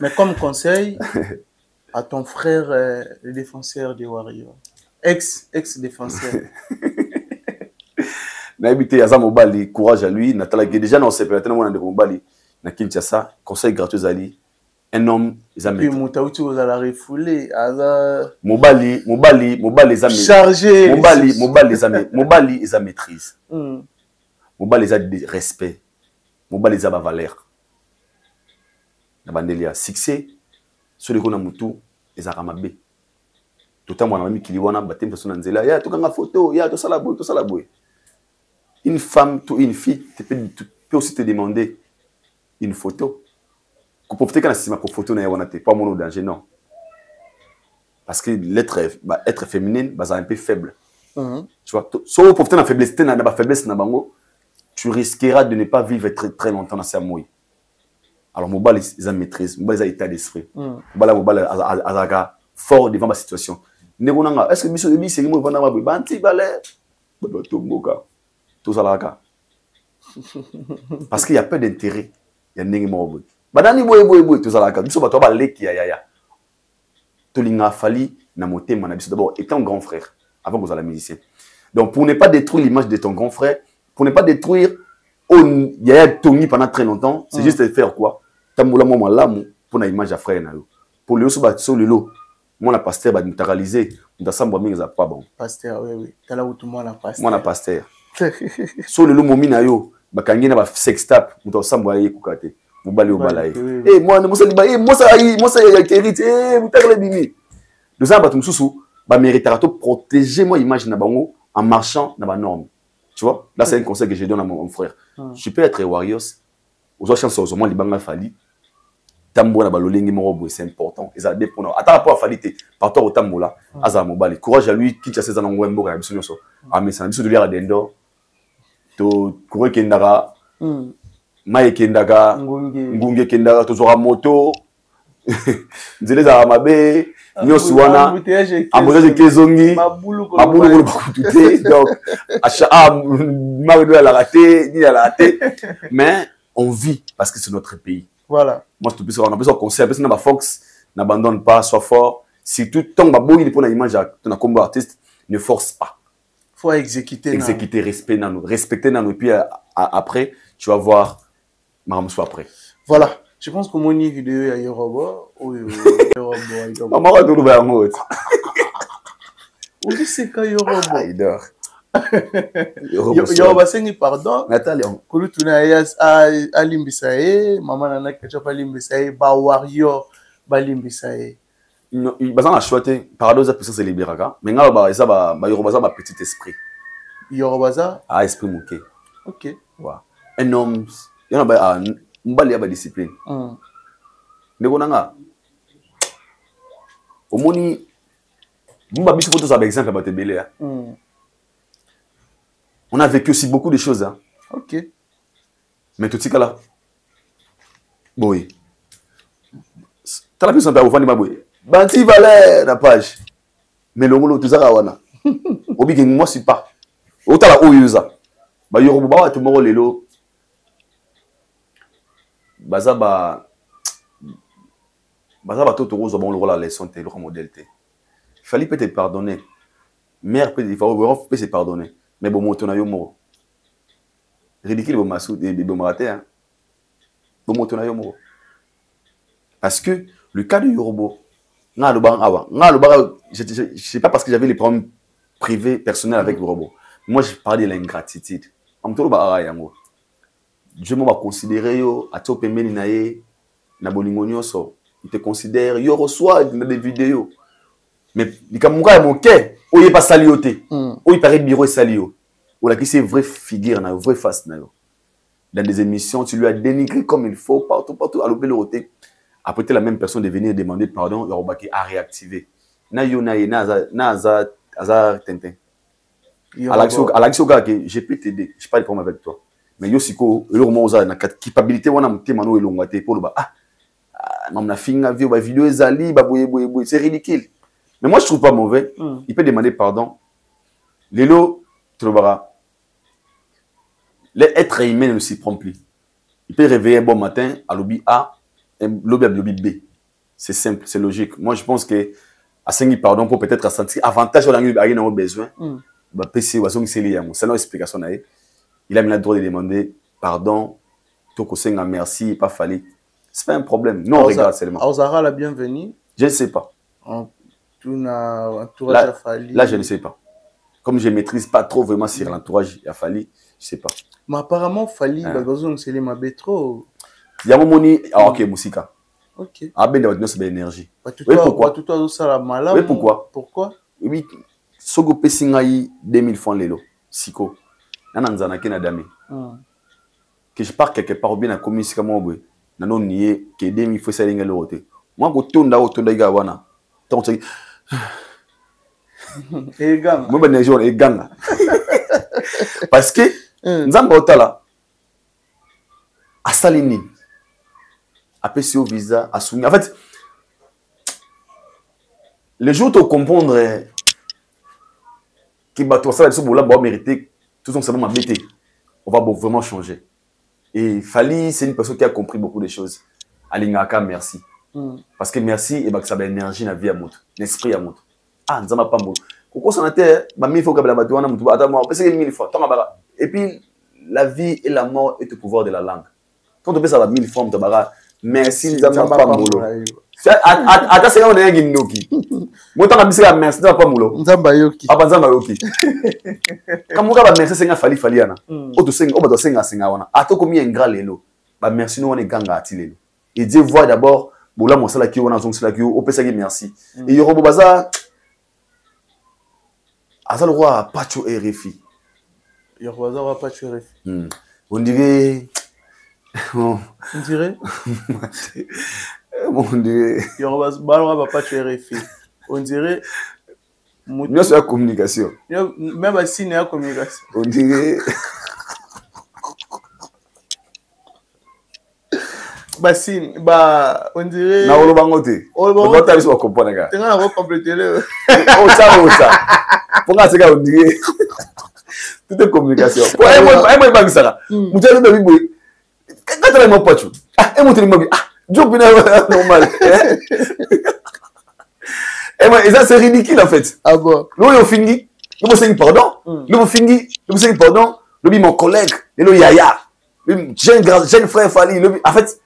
mais comme conseil à ton frère le défenseur des Warriors ex-défenseur n'a habité Azam Mobali courage à lui Natala déjà non c'est peut-être moi de Mobali na Kinshasa conseil gratuit ali un homme ils a puis Moutauti vous allez refouler aza Mobali ils a chargé Mobali ils a maîtrise Mobali ils a de respect Mobali ils a valeur na bandelia succès sur le kona mutu ils a ramabe tout temps moi na mami kiliwana batem personne nzela ya to kanga photo ya to sala boy une femme ou une fille peut aussi te demander une photo. Pour profiter quand c'est ma photo n'a pas mon danger non. Parce que être féminine c'est un peu faible. Tu vois, si vous profitez de la faiblesse, tu risqueras de ne pas vivre très très longtemps dans sa mouille. Alors Mobali ils ont maîtrise, Mobali ils ont état d'esprit. Mobali a fort devant ma situation. Est-ce que monsieur c'est moi vendant ma banti balai tout ça là. Parce qu'il y a peu d'intérêt. Il y a un mort. Badani boy tout ça là. Nous sommes pas leki ya. Tolinga Fali na motema na biso d'abord étant un grand frère avant que vous soyez musicien. Donc pour ne pas détruire l'image de ton grand frère, pour ne pas détruire Yaya Tony pendant très longtemps, c'est juste de faire quoi? Tamboula moi lamu pour na image à frère na yo. Pour le so ba so lelo, moi na pasteur ba neutraliser, nda samba mingi za pas bon. Pasteur oui. Tala ou tout moi na pasteur. Moi na pasteur. So lelo momi na yo, ba kangi na ba sextap, nda samba ye kukate. Mobali obalaye. Eh moi mo sali ba moi ça ya hérite, mutakle bimi. Le ça ba tumsusu ba mériter to protéger moi image na bango en marchant dans la norme. Tu vois? Là c'est un conseil que je donne à mon frère. Je peux être warriors. Aux autres chances, au moins les bangs fali. Tambo na balolengi morobo, c'est important. Et ça dépend. Attends rapport à falité. Par rapport au tambo là, Aza Mobali. Courage à lui qui a 16 ans en Wembo à Bissonio. Ah mais c'est un bisou de l'air à Dendo. To Kouré Kendara. Maï Kendara. Ngunge Kendara. Toujours à moto. Nzele za Mabe. Nyoswana. Embouteillage Kezongi. Maboulou Bakouté. Donc, Marie a raté, ni elle a raté. Mais on vit parce que c'est notre pays. Voilà. Moi, je te on a besoin de conseils. Parce que dans Fox, n'abandonne pas, sois fort. Si tout tant que il pour l'image de combat artiste, ne force pas. Faut exécuter. Exécuter, respecter nos puis après, tu vas voir Maram soit après. Voilà. Je pense que mon vidéo est Yoruba. Maman va trouver un mot. Où c'est quand Yoruba? Il dort. Yoruba sengi pardon. Nathalie. Kulutuna yas alimbisae, maman nana ketchup alimbisae, ba warrior balimbisae. Bazan a choisi paradoxe puissance et libéraga. Mais nga ba ça ba Yoruba ça ba petit esprit. Yoruba ça? Ah esprit moqué. OK. Ouais. Un homme, il y en a ba mbali ya ba discipline. Ndeko nanga. Omoni Mba biso photo ça par exemple ba te belé. On a vécu aussi beaucoup de choses. Hein. OK. Mais tout ce cas-là, oui. Tu as la personne qui a fait Banti Valère, la page. Mais le mot, tout ça, Obi que moi, c'est pas. Autant la ouïusa. Bah, Yoruba, tout le monde, lelo. Baza, bah, tout rose, bon, le rôle à la leçon, le modèle. Il fallait peut-être pardonner. Mère, il faut se pardonner. Mais bon, mon tonayo moro. Ridicule, bon, massou, bon, raté, hein. Bon, mon tonayo moro. Parce que le cas de Yoruba, je ne sais pas parce que j'avais les problèmes privés, personnels avec Yoruba. Moi, je parlais de l'ingratitude. Dieu m'a considéré, à top nae, na bolingonyo so. Il te considère, il reçoit des vidéos. Mais il y a mon cœur, il n'est pas salioté. Il paraît bureau salio. Ou qui c'est vraie figure, une vraie face. Dans des émissions, tu lui as dénigré comme il faut, partout, à l'opéroté. Après, tu es la même personne de venir demander pardon, il a réactivé. Na tintin. Alexio Gage, je peux t'aider, je n'ai pas de problème avec toi. Mais Yosiko, il y a une capacité, on a un témoin pour le bas. Vidéo, c'est ridicule. Mais moi, je ne trouve pas mauvais. Il peut demander pardon. Lélo, tu le verras. L'être humain ne s'y prend plus. Il peut réveiller un bon matin à lobby A et lobby B. C'est simple, c'est logique. Moi, je pense que à 5 pardon pour peut-être sentir avantage au a besoin. C'est une explication. Il a mis le droit de demander pardon. Merci, pas fallu. C'est pas un problème. Non, regarde seulement. Auzara la bienvenue. Je ne sais pas. Là, je ne sais pas. Comme je ne maîtrise pas trop vraiment sur l'entourage, il a fallu, je ne sais pas. Mais apparemment, Fali, c'est les mabetro. Il y a un moment, ok, musique. Ok. Ah, ben, c'est de l'énergie. Oui, pourquoi? Oui, pourquoi? Pourquoi? Oui, Sogo Pessingaï 2000 francs l'élo. Siko. Nananzana Kenadame. Que je pars quelque part bien à communiquer comme moi. Nanon nié que 2000 francs c'est l'ingénieur. Moi, je tourne là-haut, tourne là-haut. Tant que et gang. Moi, ben, je suis gang. Parce que, Nzamba Otala, à Salini, à PCO Visa, à Souni. En fait, les jours où comprendre que tu as mérité, tout ça, ça m'a bêté. on va vraiment changer. Et Fally, c'est une personne qui a compris beaucoup de choses. Alingaka, merci. Parce que merci, et bah, ça a énergie dans la vie à l'autre, l'esprit à l'autre. Ah, nous n'avons pas de pourquoi ça n'a été, il faut que la bateau, et puis, la vie et la mort est au pouvoir de la langue. Quand on peut ça 1000 fois, merci, nous n'avons pas de attends, c'est on est un guinoki. Moi, tu as mis ça, merci, pas moulo. Nzamba yoki. Ah, Nzamba yoki. Quand on a merci, c'est un Fally ana. O to senga, o ba to senga senga wana. Ato komi un grand lelo. Ba merci nous on est ganga atilelo. Et Dieu voit d'abord, bola mo sala ki wana zong sala ki o pesa ki merci. Et yorobo baza azal roi pacho RFI. Yorobo baza roi pacho RFI. On dirait on dirait on dirait on dirait nous c'est la communication même à signe la communication on dirait Bassine bah on dirait na olo bangote on ta biso comprendre ga tenga na compléter le o ça pour nga c'est ga on dirait tout est communication moi ba bisara mutelo de biboy quand tu as mon pote ah et mutelo mo ah job normal et moi ça c'est ridicule en fait ah bon nous on finit nous c'est pardon nous finit nous c'est pardon le mon collègue et le yaya jeune frère Fally en fait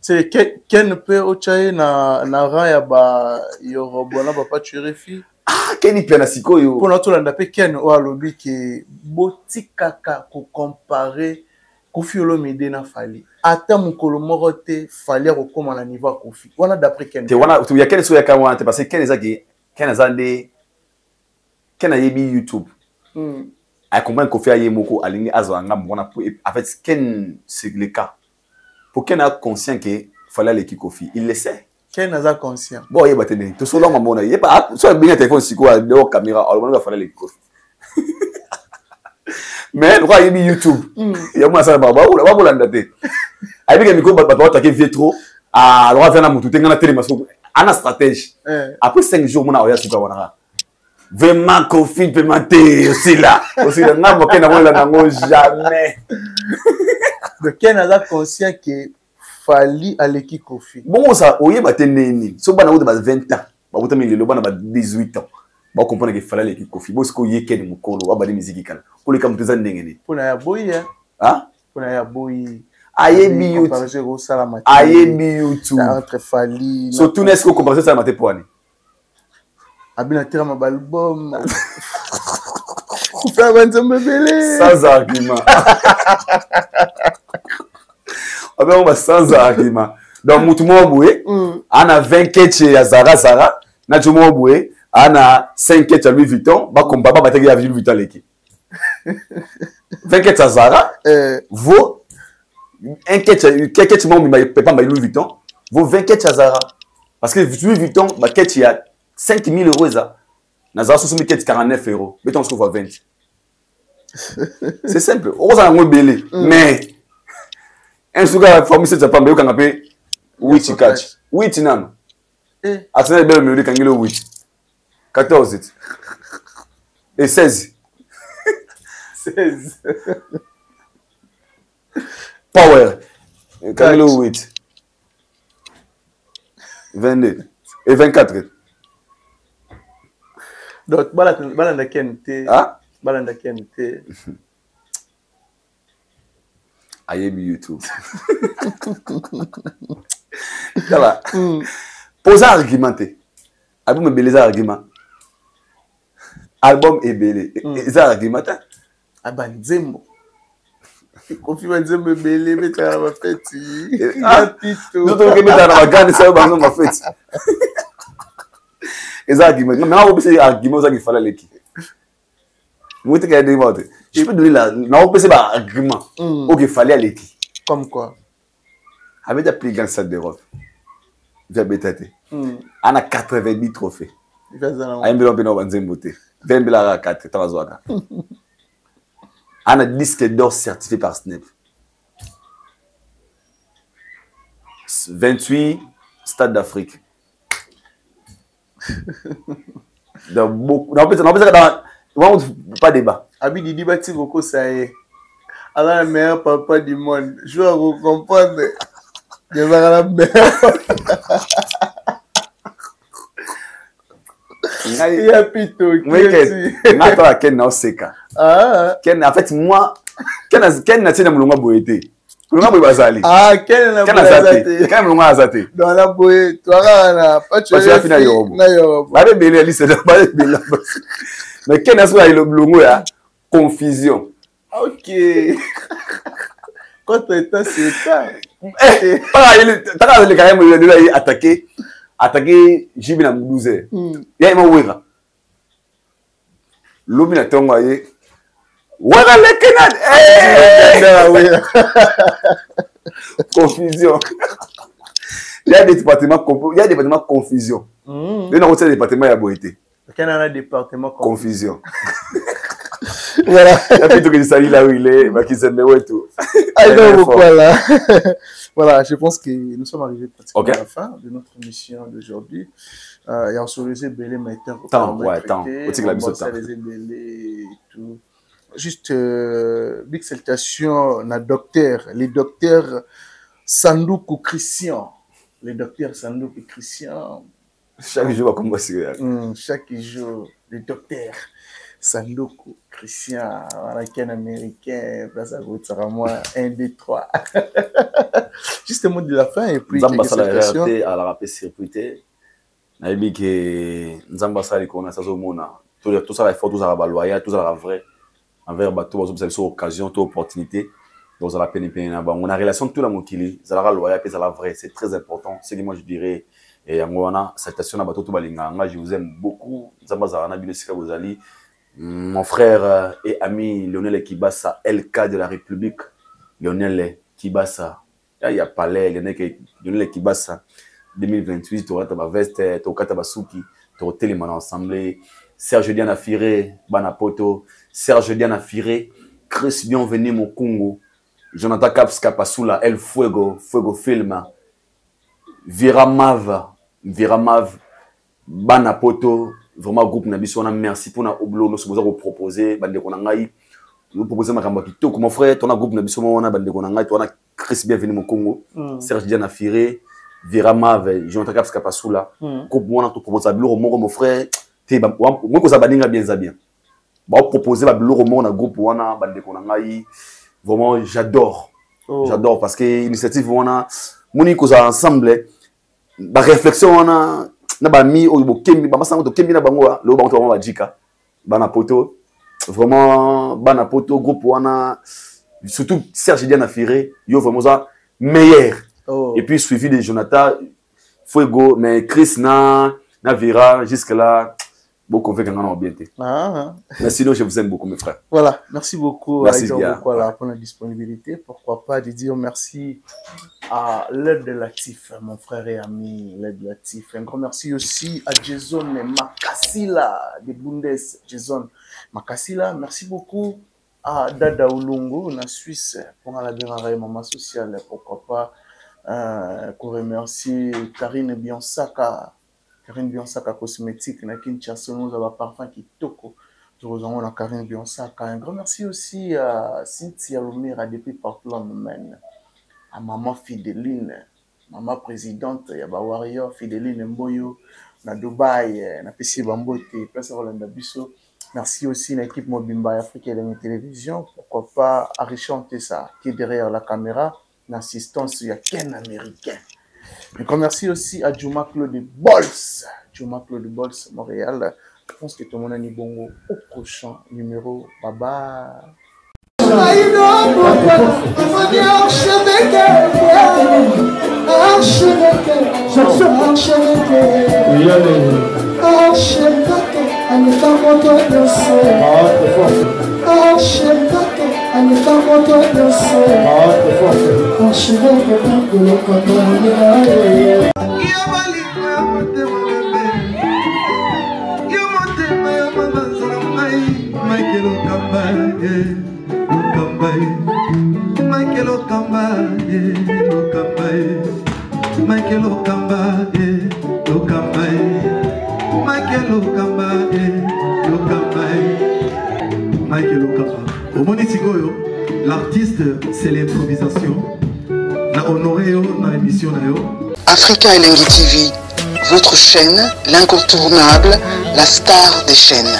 c'est Ken peut ochaye na raya ba yorobona ba pas tuer fi ah Ken pe na sikoyo pour notre landa pe Ken o alobi ke botikaka ko comparer Koffi Olomide na Fally ata mukolo moko te Fally ko na niveau Koffi wana d'après Ken te wana tu ya Ken so ya ka wana te parce que Ken ezaki Ken azande Ken a yebi YouTube a comprendre Koffi a yemoko alingi azanga mona en fait Ken c'est le cas pour Ken a conscient que Fally l'équipe Koffi il le sait Ken a conscient bon il va tenir tout solo mamona il pas soit bien téléphone siko a de caméra alors on va Fally l'équipe Koffi mais le roi il YouTube il y a moi ça baba ou la baba landate avec le micro bato attaquer vieux trop à droit faire na mutu tenga na télé maso ana stratège après 5 jours mon oya suka wana vraiment Koffi peut mentir aussi là n'a pas na la nango jamais de Ken a conscient que Fally à l'équipe Koffi bon ça oye bateneni so bana ba 20 ans ba botami le bana ba 18 ans ba comprendre que Fally l'équipe Koffi bo sko ye Ken mukolo ba ba musique kala pour les comme tezan ndengene pour na ya boyi hein pour na ya boyi ayebi YouTube entre Fally surtout n'est-ce que comparer ça maté poani abina tira ma album faire Nzambe belé sans argument on va sans argument donc mutumo boué ana 20 ketch ya Zara na tumo boué ana 5 ketch à Louis Vuitton ba komba ba bataki ya Louis Vuitton leki 20 ketch à Zara vaut un ketch mon mais pas Louis Vuitton vaut 20 ketch à Zara parce que Louis Vuitton ba ketch ya 5000 € ça na Zara 60 ketch 49 €. Mettons ce qu'on voit 20. C'est simple. On va en belé mais un souga famille c'est pas mieux qu'on appelle 8 catch 8 nan Arsenal belle mieux quand il est 8 14 et 16 power quand il est 8 22 et 24 donc balanda kente ah balanda kente ayebi YouTube voilà poser argumenter album beleza argument album est belé ça argumenter abanzembo Koffi Nzambe belé mettra ma fête ya pito nous devons mettre na magane ça bango ma fête les arguments mais on peut dire argument ça qu'il fallait l'équipe moi tu as dit je peux donner la on peut dire argument OK fallait l'équipe comme quoi avec la plus grande salle d'Europe j'ai bétaté on a 90 trophées ayembela beno banzembote vembela 4 trazwaka on a disque d'or certifié par Snap 28 stades d'Afrique dans beaucoup on peut pas débat abi Didi Bati Boko ça est Alors, le meilleur papa du monde. Je vais vous comprendre. Je vais la meilleure. Il y a Pito. Ken Ken na oseka. Ken en fait moi Ken na tina mulunga boyete. Mulunga boy bazali. Ken na boyete. Ken mulunga azate. Dans la boyete, toi na pas tu na yobo. Ba bele liste ba bele. Mais Ken na so le mulunga ya confusion. OK. Quand tu étais sur ça. T'as le carré me lui attaquer Jibina Moulouze. Ya ima wera. Lobi na tonga ye. Wera le Kenan. Confusion. Il y a des départements confusion. Il y a des départements à boité. Quel est un département confusion? Voilà. Il y a plutôt que ça là où il est, bah qui s'aime ouais tout. Voilà. Voilà, je pense que nous sommes arrivés pratiquement à la fin de notre émission d'aujourd'hui. Il y a un soleil belé maintenant. Tant, ouais, tant. Juste big salutation na docteur, les docteurs Sandoukou Christian. Les docteurs Sandoukou Christian. Chaque jour, comme ça. Chaque jour, les docteurs Sandoukou Christian, américain, américain, place à vous, ça moi 1, 2, 3. Juste un mot de la fin et puis quelques salutations. À la rapée circuité. Naïbi que Nzamba Sali qu'on a ça au monde. Tout ça, il faut tout ça loyal, tout ça vrai. Envers bateau, vous avez occasion, toute opportunité. Donc ça la peine. On a relation tout la mokili, ça la loyal, ça la vrai, c'est très important. C'est que moi je dirais. Et à moi, salutation à bateau tout balinga. Je vous aime beaucoup. Nzamba Zarana Binesika Bozali. Mon frère et ami Lionel Kibassa, LK de la République. Lionel Kibassa. Il y a Palais, Lionel Kibassa. 2028, tu auras ta veste, tu auras ta souki, tu auras téléman ensemble. Serge Diana Firé, Banapoto. Serge Diana Firé, Chris bienvenue mon Congo. Jonathan Caps Kapasula, El Fuego, Fuego Film. Viramav, Banapoto. Vraiment groupe Nabiso, on a merci pour na oblo nous sommes proposer bande ko ngai nous proposer makamba kitoko mon frère ton groupe Nabiso on a bande ko ngai toi na Chris bienvenue mon Congo Serge Diana Firé Viramav Jonathan Caps Kapasula groupe moi on te proposer blo mon frère te moi ko ça baninga bien ba proposer blo mon groupe on a bande ko ngai vraiment j'adore parce que initiative on a moni ko ça ensemble ba réflexion on a na ba mi o kembi ba masango to kembi na bango lo ba to ba jika bana poto vraiment bana poto groupe wana surtout Serge Diana Firé yo vraiment ça meilleur et puis suivi de Jonathan Fuego mais Chris na Vira jusque là beaucoup fait qu'on a bien été mais sinon je vous aime beaucoup mes frères. Voilà, merci beaucoup merci bien pour la disponibilité. Pourquoi pas de dire merci à l'aide de Latif, mon frère et ami l'aide de Latif. Un grand merci aussi à Jason Makasila de Bundes. Jason Makasila, merci beaucoup à Dada Ulungu na Suisse pour la dernière maman sociale. Pourquoi pas qu'on remercie Karine Biansaka cosmétique na Kinshasa, nous avons parfum qui toko. Nous avons la Karine Biansaka. Un grand merci aussi à Cynthia Lumira depuis Portland, Maine. À maman Fideline, maman présidente, il y a Warrior Fideline Mboyo, na Dubaï, na PC Bambote, place Rolanda Bisso. Merci aussi à l'équipe Mobimba Afrique et de la télévision. Pourquoi pas à Richard Tessa qui est derrière la caméra, l'assistance, il y a Ken américain. Un grand merci aussi à Juma Claude Bols, Montréal. Je pense que tout le monde a dit bon au prochain numéro. Bye bye. l'artiste c'est l'improvisation. Na honoré yo na émission na yo. Africa Elengi TV, votre chaîne, l'incontournable, la star des chaînes.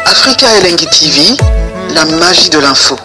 Africa Elengi TV, la magie de l'info.